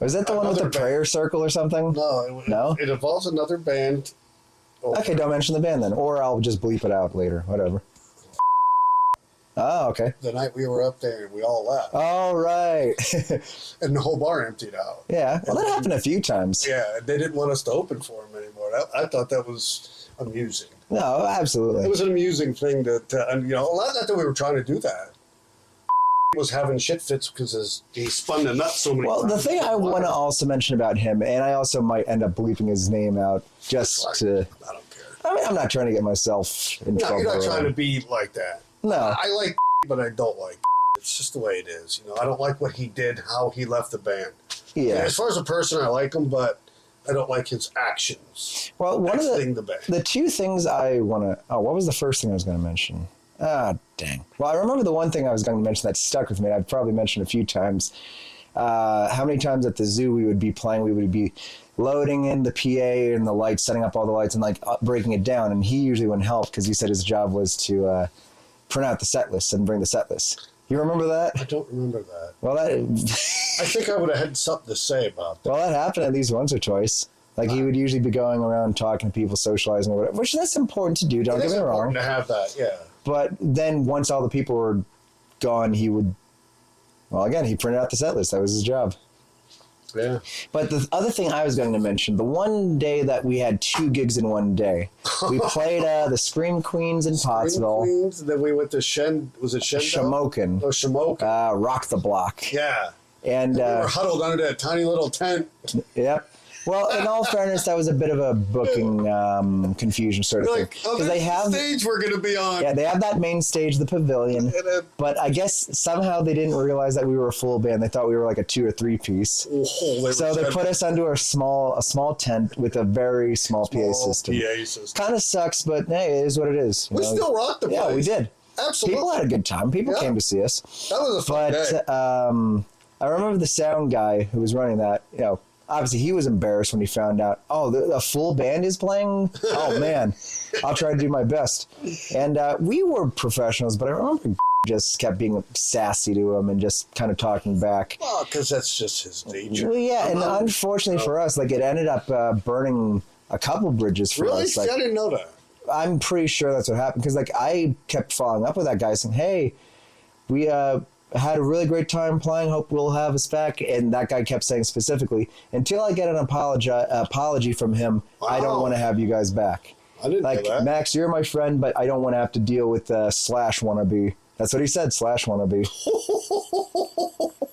Was that the one with the prayer circle or something? No, it involves another band. Okay, don't mention the band then. Or I'll just bleep it out later. Whatever. Oh, okay. The night we were up there, we all left. Oh, right. And the whole bar emptied out. Yeah, well, that happened a few times. Yeah, they didn't want us to open for them anymore. I thought that was amusing. No, absolutely. It was an amusing thing that, and, you know, not that we were trying to do that. Was having shit fits because he spun the nut so many Well, times. the thing I want to also mention about him, and I also might end up bleeping his name out just to... I don't care. I mean, I'm not trying to get myself in trouble. You're not or trying to whatever. be like that. No. I like but I don't like It's just the way it is. You know, I don't like what he did, how he left the band. Yeah. As far as a person, I like him, but I don't like his actions. Well, one of Exiting the band. the two things I want to... Oh, what was the first thing I was going to mention? Ah, dang. Well, I remember the one thing I was going to mention that stuck with me. I've probably mentioned a few times. How many times at the zoo we would be playing, we would be loading in the PA and the lights, setting up all the lights and like breaking it down. And he usually wouldn't help because he said his job was to print out the set list and bring the set list. You remember that? I don't remember that. Well, that... I think I would have had something to say about that. Well, that happened at least once or twice. Like, he would usually be going around talking to people, socializing or whatever, which that's important to do, don't get me wrong. It's important to have that, yeah. But then once all the people were gone, he would... Well, again, he printed out the set list. That was his job. Yeah. But the other thing I was going to mention, the one day that we had 2 gigs in one day, we played the Scream Queens in Pottsville. Queens, then we went to was it Shendo? Shamokin. Oh, Shamokin. Rock the Block. Yeah. And we were huddled under that tiny little tent. Yep. Well, in all fairness, that was a bit of a booking confusion sort of thing. Because they have the stage we're going to be on. Yeah, they have that main stage, the pavilion. But I guess somehow they didn't realize that we were a full band. They thought we were like a 2 or 3 piece. So they put us under a small tent with a very small PA system. Kind of sucks, but hey, it is what it is. We still rocked the place. Yeah, we did. Absolutely. People had a good time. People came to see us. That was a fun day. I remember the sound guy who was running that, you know, obviously he was embarrassed when he found out, oh, the full band is playing? Oh, man. I'll try to do my best. And we were professionals, but I remember just kept being sassy to him and just kind of talking back. Well, because that's just his nature. Well, yeah, and unfortunately for us, like it ended up burning a couple bridges for Really? us. Like, I didn't know that. I'm pretty sure that's what happened because like I kept following up with that guy saying, "Hey, we had a really great time playing. Hope we'll have us back." And that guy kept saying specifically, "Until I get an apology from him, I don't want to have you guys back." I didn't Like, know that. Max, you're my friend, but I don't want to have to deal with Slash wannabe. That's what he said, Slash wannabe.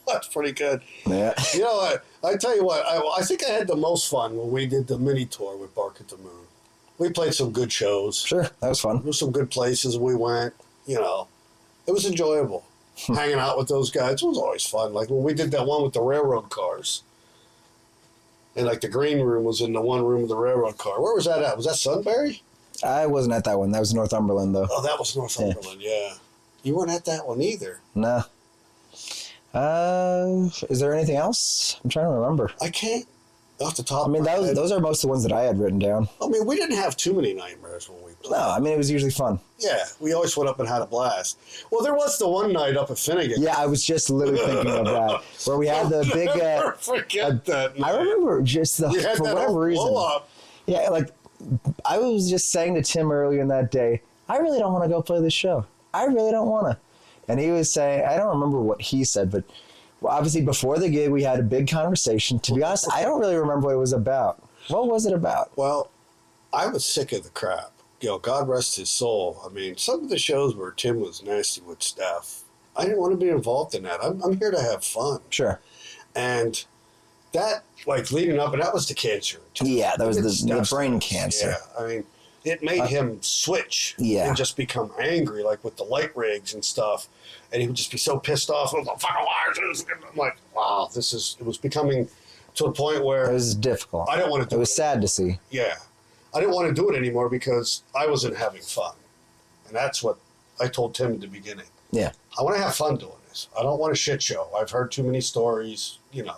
That's pretty good. Yeah. You know what? I tell you what, I think I had the most fun when we did the mini tour with Bark at the Moon. We played some good shows. Sure, that was fun. There were some good places we went. You know, it was enjoyable. Hanging out with those guys, it was always fun. Like when we did that one with the railroad cars. And like the green room was in the one room of the railroad car. Where was that at? Was that Sunbury? I wasn't at that one. That was Northumberland, though. Oh, that was Northumberland, yeah. You weren't at that one either. Nah. Is there anything else? I'm trying to remember. I can't. Off the top I mean, of my head. those are most of the ones that I had written down. I mean, we didn't have too many nightmares when we played. No, I mean, it was usually fun. Yeah, we always went up and had a blast. Well, there was the one night up at Finnegan. Yeah, I was just literally thinking of that, where we had the big... Never forget that night. I remember just You had for that whatever whole reason. blow-up. Yeah, like, I was just saying to Tim earlier in that day, I really don't want to go play this show. I really don't want to. And he was saying, I don't remember what he said, but obviously before the gig, we had a big conversation. To be honest, I don't really remember what it was about. What was it about? Well, I was sick of the crap. You know, God rest his soul. I mean, some of the shows where Tim was nasty with stuff, I didn't want to be involved in that. I'm here to have fun. Sure. And that, like, leading up, and that was the cancer. Yeah, that was the Stuff. brain cancer. Yeah, I mean, it made him switch and just become angry, like with the light rigs and stuff. And he would just be so pissed off. I'm like, wow, it was becoming to a point where It was difficult. I didn't want to do it. It was sad to see. Yeah. I didn't want to do it anymore because I wasn't having fun. And that's what I told Tim at the beginning. Yeah. I want to have fun doing this. I don't want a shit show. I've heard too many stories, you know,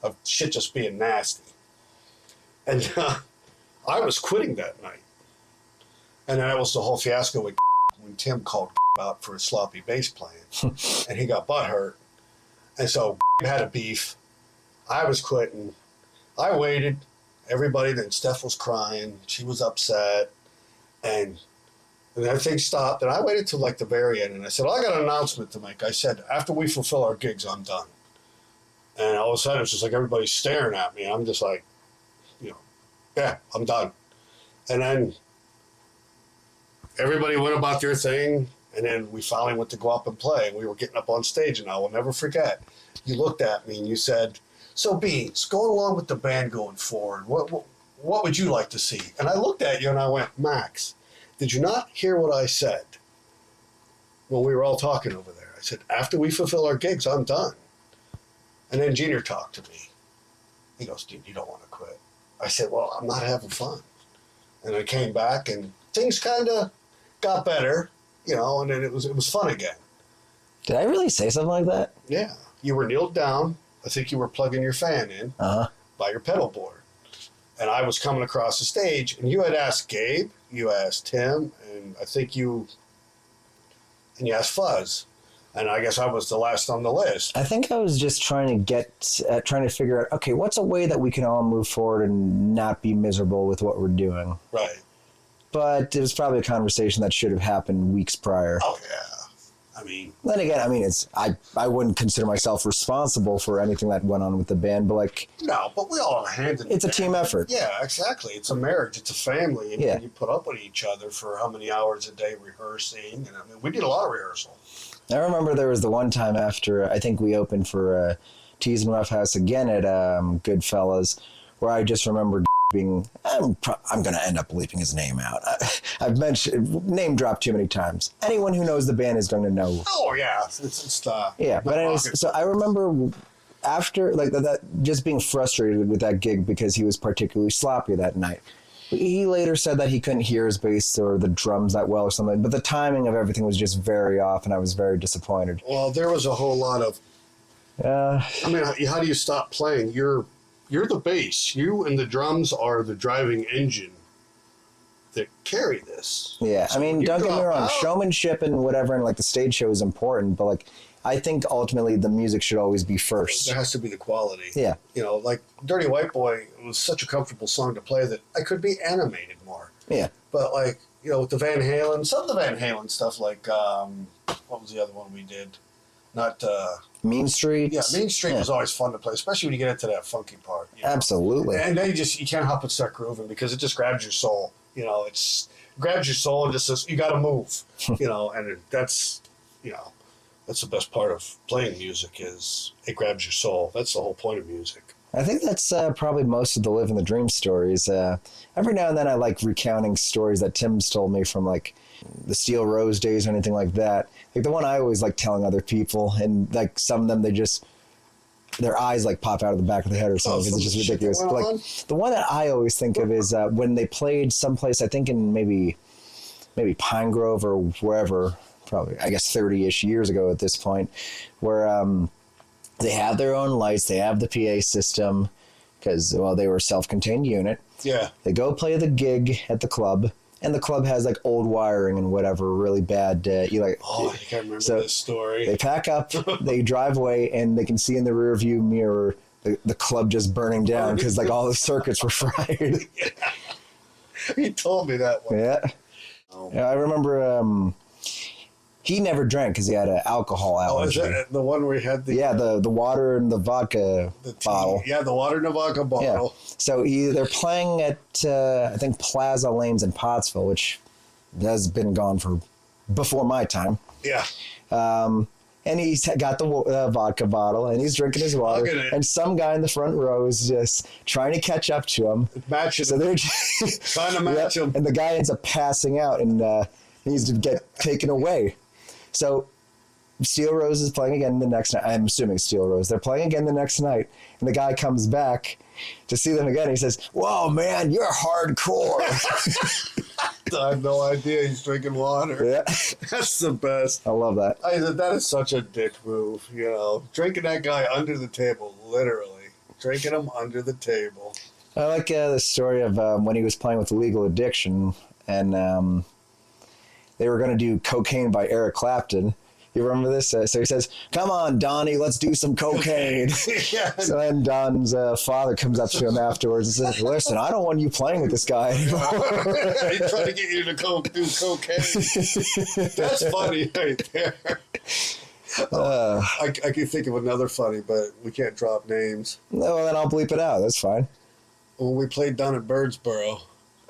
of shit just being nasty. And I was quitting that night. And then it was the whole fiasco with when Tim called out for his sloppy bass playing. And he got butthurt. And so had a beef. I was quitting. I waited. Everybody, then Steph was crying. She was upset. And everything stopped. And I waited till like the very end. And I said, well, I got an announcement to make. I said, after we fulfill our gigs, I'm done. And all of a sudden, it's just like everybody's staring at me. I'm just like, you know, yeah, I'm done. And then everybody went about their thing. And then we finally went to go up and play. And we were getting up on stage. And I will never forget. You looked at me and you said, so Beenz, going along with the band going forward, what would you like to see? And I looked at you and I went, Max, did you not hear what I said when we were all talking over there? I said, after we fulfill our gigs, I'm done. And then Gener talked to me. He goes, dude, you don't want to quit. I said, well, I'm not having fun. And I came back and things kind of got better, you know, and then it was fun again. Did I really say something like that? Yeah. You were kneeled down. I think you were plugging your fan in by your pedal board. And I was coming across the stage, and you had asked Gabe, you asked Tim, and I think you asked Fuzz. And I guess I was the last on the list. I think I was just trying to figure out, okay, what's a way that we can all move forward and not be miserable with what we're doing? Right. But it was probably a conversation that should have happened weeks prior. Oh, yeah. I mean... Then again, I mean, I wouldn't consider myself responsible for anything that went on with the band, but like... No, but we all have a hand in it. It's a team effort. Yeah, exactly. It's a marriage. It's a family. And Yeah. you put up with each other for how many hours a day rehearsing. And I mean, we did a lot of rehearsal. I remember there was the one time after, I think we opened for Tease and Roughhouse again at Goodfellas, where I just remember being, I'm going to end up bleeping his name out. I've mentioned, name dropped too many times. Anyone who knows the band is going to know. Oh, yeah. It's yeah, but anyways, so I remember after, like, that just being frustrated with that gig because he was particularly sloppy that night. He later said that he couldn't hear his bass or the drums that well or something, but the timing of everything was just very off, and I was very disappointed. Well, there was a whole lot of... I mean, how do you stop playing? You're the bass. You and the drums are the driving engine that carry this. Yeah, I mean, don't get me wrong, showmanship and whatever, and like the stage show is important, but like, I think ultimately the music should always be first. There has to be the quality. Yeah. You know, like Dirty White Boy was such a comfortable song to play that I could be animated more. Yeah. But like, you know, with the Van Halen, some of the Van Halen stuff, like, what was the other one we did? Not, Mean Street. Yeah, Mean Street was always fun to play, especially when you get into that funky part. You know? Absolutely. And then you can't help but start grooving because it just grabs your soul. You know, grabs your soul and just says, you got to move. You know, and that's, you know, that's the best part of playing music is it grabs your soul. That's the whole point of music. I think that's probably most of the Livin the Dream stories. Every now and then I like recounting stories that Tim's told me from like the Steel Rose days or anything like that. Like the one I always like telling other people, and like some of them their eyes like pop out of the back of the head or something. It's just ridiculous. But, like the one that I always think of is when they played someplace, I think in maybe Pine Grove or wherever, probably I guess 30-ish years ago at this point, where they have their own lights, they have the PA system because they were a self-contained unit. Yeah. They go play the gig at the club. And the club has like old wiring and whatever, really bad. I can't remember this story. They pack up, they drive away, and they can see in the rear view mirror the club just burning down because like all the circuits were fried. Yeah. He told me that one. Yeah. Yeah, I remember he never drank because he had an alcohol allergy. Oh, is that the one where he had the water and the vodka bottle? Yeah, the water and the vodka bottle. Yeah. So they're playing at I think Plaza Lanes in Pottsville, which has been gone for before my time. Yeah. And he's got the vodka bottle and he's drinking his water. And some guy in the front row is just trying to catch up to him. Matching so they're trying to match him. And the guy ends up passing out and needs to get taken away. So Steel Rose is playing again the next night. I'm assuming Steel Rose. They're playing again the next night. And the guy comes back to see them again. He says, "Whoa, man, you're hardcore." I have no idea he's drinking water. Yeah. That's the best. I love that. That is such a dick move, you know. Drinking that guy under the table, literally. Drinking him under the table. I like the story of when he was playing with Illegal Addiction and they were going to do Cocaine by Eric Clapton. You remember this? So he says, "Come on, Donnie, let's do some cocaine." Yeah. So then Don's father comes up to him afterwards and says, "Listen, I don't want you playing with this guy anymore." He's trying to get you to do cocaine. That's funny right there. I can think of another funny, but we can't drop names. No, well, then I'll bleep it out. That's fine. When we played down at Birdsboro.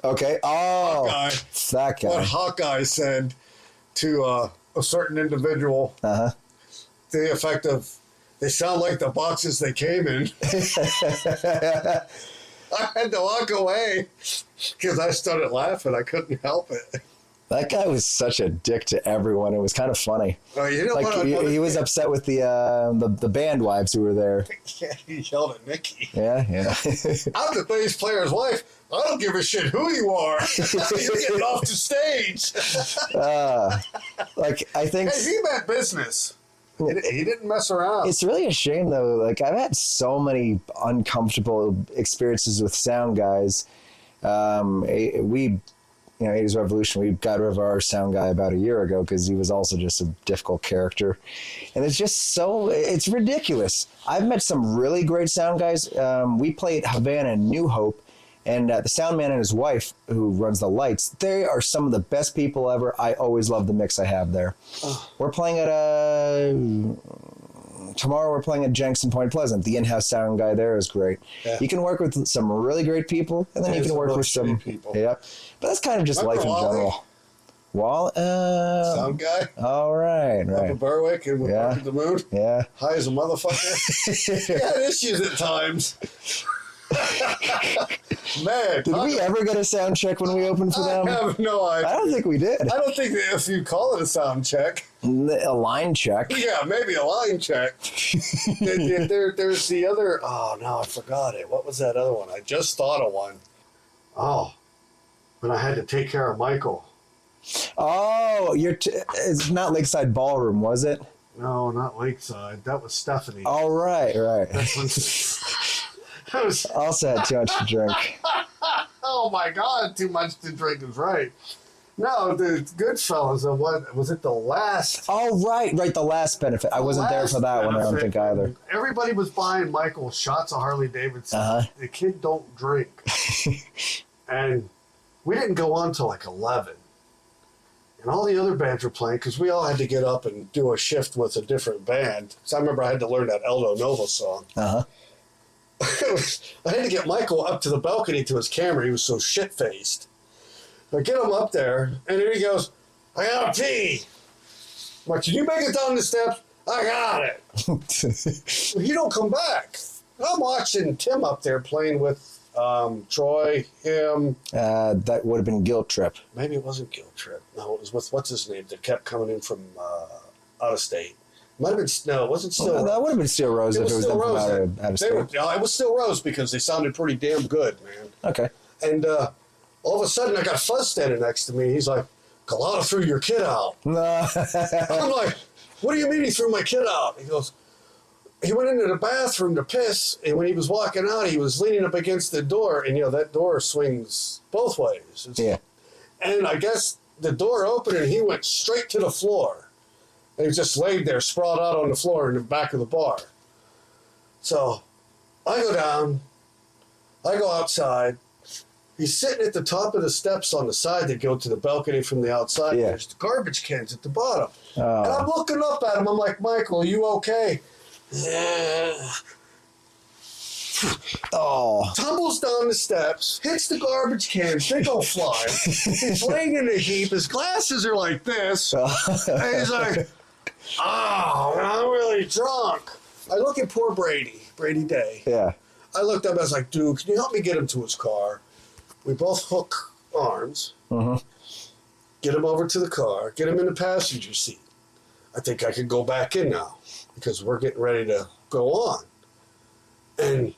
Okay. Oh, Hawkeye. That guy. What Hawkeye said to a certain individual, to the effect of, "They sound like the boxes they came in." I had to walk away because I started laughing. I couldn't help it. That guy was such a dick to everyone. It was kind of funny. Oh, you know like he was upset with the band wives who were there. Yeah, he yelled at Mickey. Yeah. "I'm the bass player's wife. I don't give a shit who you are. You're getting off the stage." Like I think Hey, he meant business. He didn't mess around. It's really a shame though. Like I've had so many uncomfortable experiences with sound guys. We. 80s Revolution, we got rid of our sound guy about a year ago because he was also just a difficult character. And it's just it's ridiculous. I've met some really great sound guys. We played Havana and New Hope, and the sound man and his wife, who runs the lights, they are some of the best people ever. I always love the mix I have there. We're playing at tomorrow we're playing at Jenks in Point Pleasant. The in-house sound guy there is great. Yeah. You can work with some really great people, and then you can work with some people. Yeah, but that's kind of just life in general. Sound guy. All right. Up in Berwick and with Mark at the Moon. Yeah. High as a motherfucker. He had issues at times. Man, did we ever get a sound check when we opened for them? I have no idea. I don't think we did. I don't think that if you call it a sound check. A line check. Yeah, maybe a line check. There's the other. Oh, no, I forgot it. What was that other one? I just thought of one. Oh, when I had to take care of Michael. Oh, it's not Lakeside Ballroom, was it? No, not Lakeside. That was Stephanie. Oh, right. That's when... Also had too much to drink. oh my God, too much to drink is right. No, the Goodfellas, what was it? The last. Oh, right, the last benefit. I wasn't there for that one. I don't think either. Everybody was buying Michael shots of Harley Davidson. The kid don't drink, and we didn't go on till like 11. And all the other bands were playing because we all had to get up and do a shift with a different band. So I remember I had to learn that Eldo Nova song. I had to get Michael up to the balcony to his camera. He was so shit-faced. I get him up there, and then he goes, I gotta pee. I'm like, can you make it down the steps? I got it. Well, he don't come back. I'm watching Tim up there playing with Troy, him. That would have been Guilt Trip. Maybe it wasn't Guilt Trip. No, it was with, what's his name, that kept coming in from out of state. Might have been, no, it wasn't Still Rose. That would have been Steel Rose if it was them from out of state. It was Still Rose because they sounded pretty damn good, man. Okay. And all of a sudden, I got Fuzz standing next to me. He's like, Colada threw your kid out. I'm like, what do you mean he threw my kid out? He goes, he went into the bathroom to piss, and when he was walking out, he was leaning up against the door, and, that door swings both ways. And I guess the door opened, and he went straight to the floor. And he just laid there, sprawled out on the floor in the back of the bar. So I go down. I go outside. He's sitting at the top of the steps on the side that go to the balcony from the outside. Yeah. There's the garbage cans at the bottom. And I'm looking up at him. I'm like, Michael, are you okay? Yeah. Tumbles down the steps, hits the garbage cans, they go flying. He's laying in a heap. His glasses are like this. And he's like, I'm really drunk. I look at poor Brady Day. Yeah. I looked up, I was like, dude, can you help me get him to his car? We both hook arms, get him over to the car, get him in the passenger seat. I think I could go back in now because we're getting ready to go on. And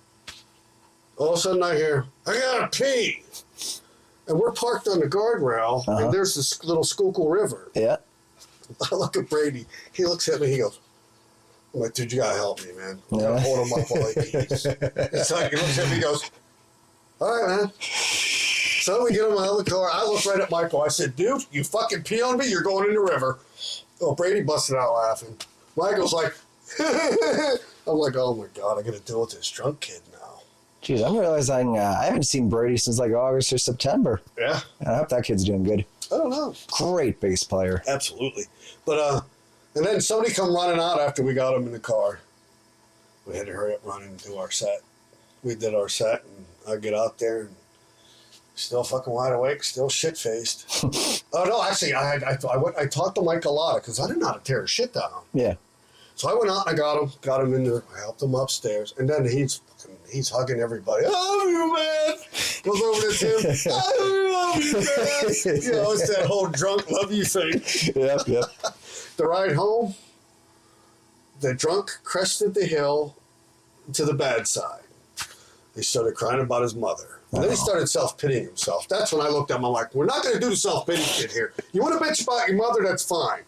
all of a sudden I hear, I gotta pee. And we're parked on the guardrail, and there's this little Schuylkill River. Yeah. I look at Brady. He looks at me, he goes, I'm like, dude, you gotta help me, man. You gotta hold him up while he pees. It's like, he looks at me, he goes, all right, man. So we get him out of the car. I look right at Michael. I said, dude, you fucking pee on me, you're going in the river. Oh, Brady busted out laughing. Michael's like, I'm like, oh my God, I gotta deal with this drunk kid now. Jeez, I'm realizing I haven't seen Brady since like August or September. Yeah. I hope that kid's doing good. I don't know. Great bass player. Absolutely. But, and then somebody come running out after we got him in the car. We had to hurry up, run and do our set. We did our set, and I get out there, and still fucking wide awake, still shit-faced. Oh, no, actually, I talked to Mike a lot, because I didn't know how to tear his shit down. Yeah. So I went out and I got him in there, I helped him upstairs, and then he's hugging everybody. I love you, man. Goes over to Tim. I love you, man. You know, it's that whole drunk love you thing. Yep. The ride home, the drunk crested the hill to the bad side. He started crying about his mother. And then he started self-pitying himself. That's when I looked at him. I'm like, we're not going to do the self-pity shit here. You want to bitch about your mother? That's fine.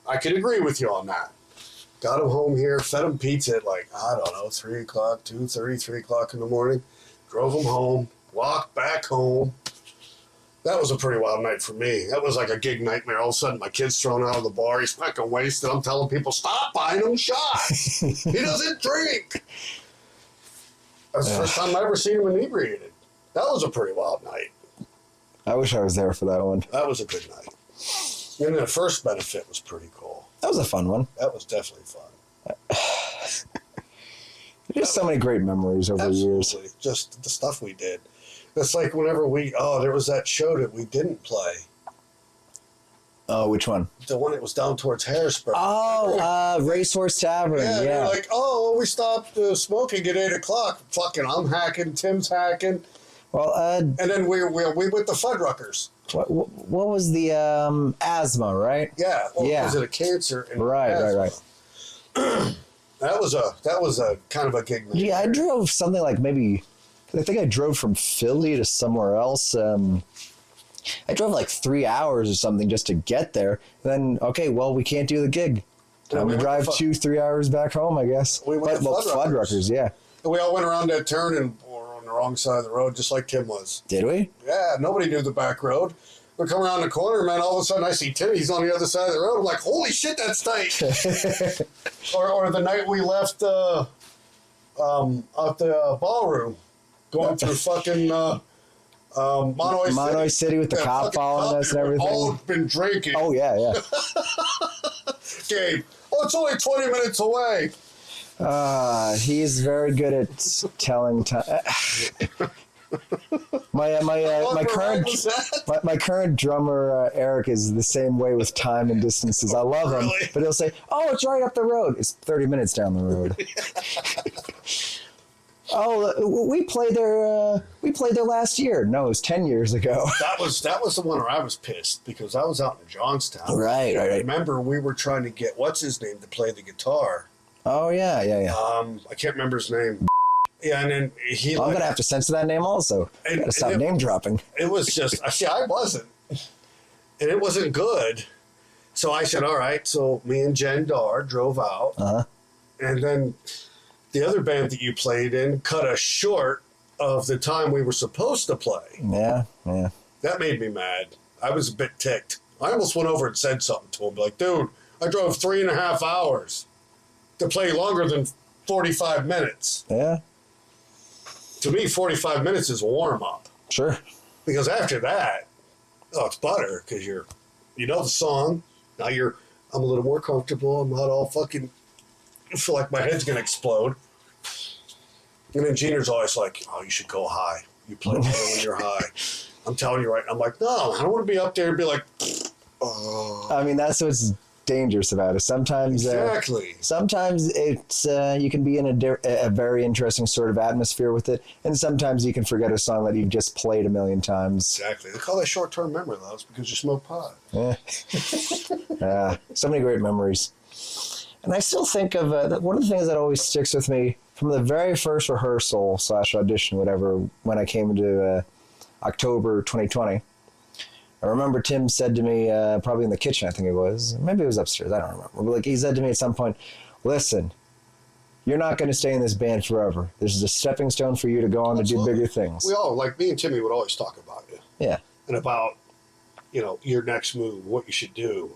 I can agree with you on that. Got him home here, fed him pizza at like, I don't know, 3 o'clock, 2:30, 3 o'clock in the morning. Drove him home, walked back home. That was a pretty wild night for me. That was like a gig nightmare. All of a sudden, my kid's thrown out of the bar. He's fucking wasted. I'm telling people, stop buying him shots. He doesn't drink. That's the first time I ever seen him inebriated. That was a pretty wild night. I wish I was there for that one. That was a good night. And then the first benefit was pretty cool. That was a fun one. That was definitely fun. There's so many great memories over the years. Just the stuff we did. It's like whenever there was that show that we didn't play. Oh, which one? The one that was down towards Harrisburg. Oh, Racehorse Tavern. Yeah. Yeah. They're like, we stopped smoking at 8 o'clock. Fucking, I'm hacking, Tim's hacking. Well, and then we went to Fuddruckers. What was the asthma, right? Yeah. Yeah. Was it a cancer? And Right. That was a kind of a gig. Yeah, I drove something like maybe. I think I drove from Philly to somewhere else. I drove like 3 hours or something just to get there. And then, we can't do the gig. Time to drive 2-3 hours back home, I guess. We went to Fuddruckers. Fuddruckers, yeah. And we all went around that turn and on the wrong side of the road, just like Tim was. Did we? Yeah, nobody knew the back road. We come around the corner, man, all of a sudden I see Tim, he's on the other side of the road. I'm like, holy shit, that's tight. or the night we left out the ballroom, going through fucking Monoy City with the cop following us and everything. All been drinking. Oh, yeah. Gabe, it's only 20 minutes away. He's very good at telling time. My current drummer Eric is the same way with time and distances. I love him, but he'll say, "Oh, it's right up the road. It's 30 minutes down the road." Oh, we played there. We played there last year. No, it was 10 years ago. That was the one where I was pissed because I was out in Johnstown. Right. I remember we were trying to get what's his name to play the guitar. Oh yeah. I can't remember his name. Yeah, and then he. I'm gonna have to censor that name also. Gotta stop name dropping. It was just. I wasn't, and it wasn't good. So I said, "All right." So me and Jen Dar drove out, and then the other band that you played in cut us short of the time we were supposed to play. Yeah. That made me mad. I was a bit ticked. I almost went over and said something to him, like, "Dude, I drove 3.5 hours to play longer than 45 minutes." Yeah. To me, 45 minutes is a warm-up. Sure. Because after that, it's butter, because you know the song. Now I'm a little more comfortable. I'm not all fucking, I feel like my head's going to explode. And then Gener's always like, "Oh, you should go high. You play better when you're high." I'm telling you right now. I'm like, no, I don't want to be up there and be like, oh. I mean, that's what's dangerous about it. Sometimes, exactly. Sometimes it's you can be in a very interesting sort of atmosphere with it, and sometimes you can forget a song that you've just played a million times. Exactly. They call that short-term memory loss because you smoke pot. Yeah. So many great memories. And I still think of one of the things that always sticks with me from the very first rehearsal / audition, whatever, when I came into October 2020. I remember Tim said to me, probably in the kitchen, I think it was. Maybe it was upstairs. I don't remember. But like he said to me at some point, "Listen, you're not going to stay in this band forever. This is a stepping stone for you to go on to do bigger things." We all, like me and Timmy, would always talk about it. Yeah. And about, your next move, what you should do,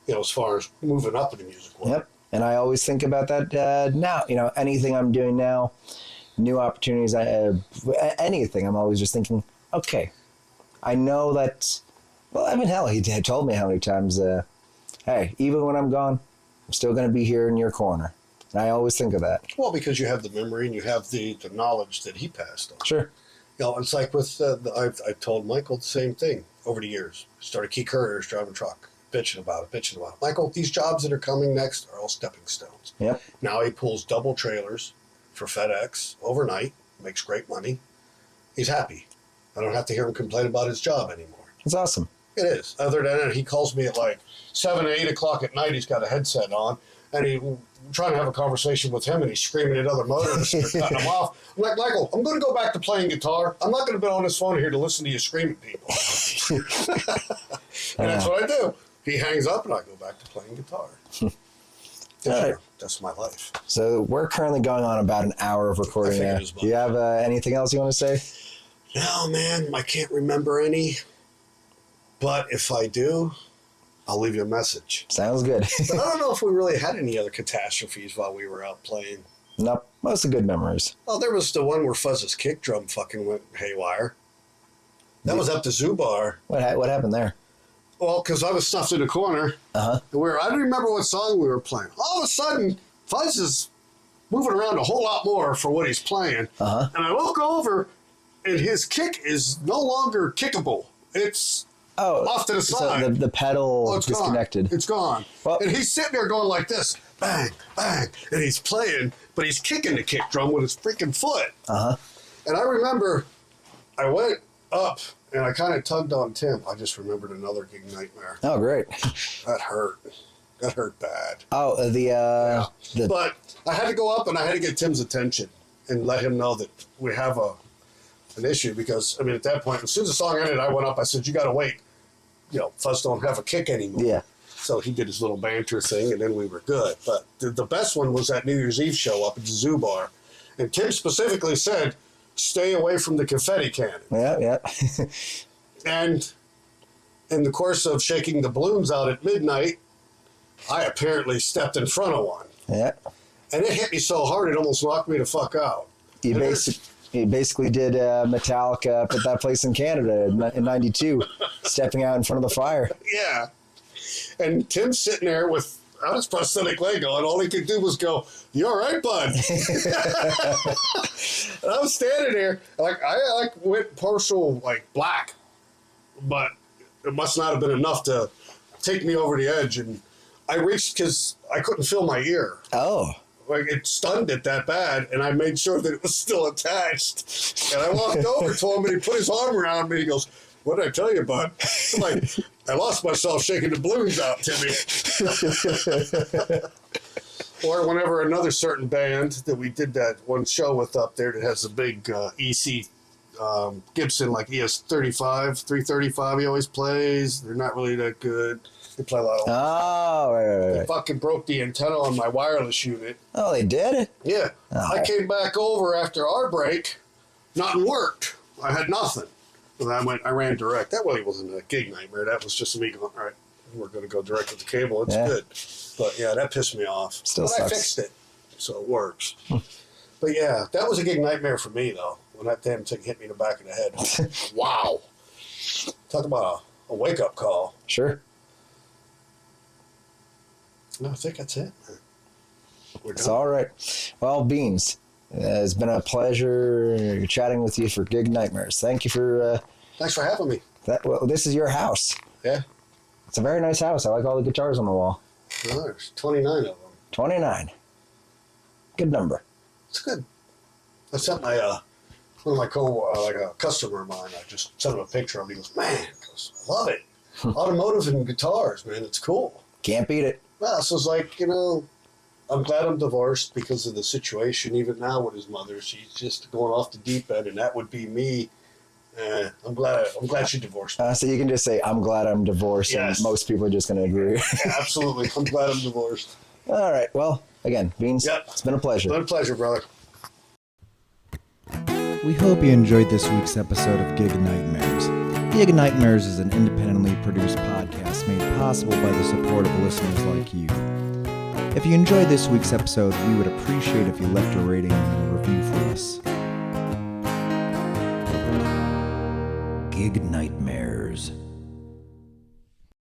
as far as moving up in the music world. Yep. And I always think about that now. Anything I'm doing now, new opportunities, anything, I'm always just thinking, okay, I know that. Well, I mean, hell, he told me how many times, hey, even when I'm gone, I'm still going to be here in your corner. And I always think of that. Well, because you have the memory and you have the knowledge that he passed on. Sure. It's like with, I've told Michael the same thing over the years. Started Key Couriers, driving a truck, bitching about it. Michael, these jobs that are coming next are all stepping stones. Yep. Now he pulls double trailers for FedEx overnight, makes great money. He's happy. I don't have to hear him complain about his job anymore. It's awesome. It is. Other than that, he calls me at like 7 or 8 o'clock at night. He's got a headset on, and he's trying to have a conversation with him, and he's screaming at other motorists. They're cutting him off. I'm like, "Michael, I'm going to go back to playing guitar. I'm not going to be on this phone here to listen to you scream at people." And that's what I do. He hangs up, and I go back to playing guitar. That's my life. So we're currently going on about an hour of recording now. Do you have anything else you want to say? No, man. I can't remember any. But if I do, I'll leave you a message. Sounds good. But I don't know if we really had any other catastrophes while we were out playing. Nope. Mostly good memories. Oh, there was the one where Fuzz's kick drum fucking went haywire. That was up to Zubar. What happened there? Well, because I was stuffed in a corner. Uh-huh. And I don't remember what song we were playing. All of a sudden, Fuzz is moving around a whole lot more for what he's playing. Uh-huh. And I look over, and his kick is no longer kickable. It's off to the side. So the pedal disconnected. It's gone. Well, and he's sitting there going like this, bang, bang, and he's playing, but he's kicking the kick drum with his freaking foot. Uh-huh. And I remember I went up, and I kind of tugged on Tim. I just remembered another gig nightmare. Oh, great. That hurt. That hurt bad. Oh, But I had to go up, and I had to get Tim's attention and let him know that we have an issue, because, at that point, as soon as the song ended, I went up, I said, "You got to wait. Fuzz don't have a kick anymore." Yeah. So he did his little banter thing, and then we were good. But the best one was that New Year's Eve show up at the Zoo Bar. And Tim specifically said, stay away from the confetti cannon. Yeah. And in the course of shaking the balloons out at midnight, I apparently stepped in front of one. Yeah. And it hit me so hard it almost knocked me the fuck out. You basically did Metallica up at that place in Canada in '92, stepping out in front of the fire. Yeah. And Tim's sitting there with his prosthetic leg on. All he could do was go, "You all right, bud?" And I was standing there, I went partial black, but it must not have been enough to take me over the edge. And I reached because I couldn't feel my ear. Oh. It stunned it that bad, and I made sure that it was still attached. And I walked over to him, and he put his arm around me. He goes, "What did I tell you, bud?" I'm like, "I lost myself shaking the balloons out, Timmy." Or whenever another certain band that we did that one show with up there that has a big EC Gibson, like ES35, 335 he always plays. They're not really that good. They play a lot of... Oh, right. They fucking broke the antenna on my wireless unit. Oh, they did? Yeah. Oh. I came back over after our break. Nothing worked. I had nothing. And I ran direct. That really wasn't a gig nightmare. That was just me going, all right, we're going to go direct with the cable. It's good. But yeah, that pissed me off. Still but sucks. I fixed it, so it works. But yeah, that was a gig nightmare for me, though, when that damn thing hit me in the back of the head. Wow. Talk about a wake-up call. Sure. No, I think that's it. It's all right. Well, Beenz, it's been a pleasure chatting with you for Gig Nightmares. Thank you for... Thanks for having me. This is your house. Yeah. It's a very nice house. I like all the guitars on the wall. Well, there's 29 of them. 29. Good number. It's good. I sent my one of my a customer of mine. I just sent him a picture of him. He goes, "Man," I love it. Automotive and guitars, man. It's cool. Can't beat it. Well, so it's like, I'm glad I'm divorced because of the situation. Even now with his mother, she's just going off the deep end, and that would be me. I'm glad she divorced me. So you can just say, "I'm glad I'm divorced," Yes. and most people are just going to agree. Yeah, absolutely. I'm glad I'm divorced. All right. Well, again, Beenz, Yep. It's been a pleasure. Been a pleasure, brother. We hope you enjoyed this week's episode of Gig Nightmares. Gig Nightmares is an independently produced podcast made possible by the support of listeners like you. If you enjoyed this week's episode, we would appreciate if you left a rating and a review for us. Gig Nightmares.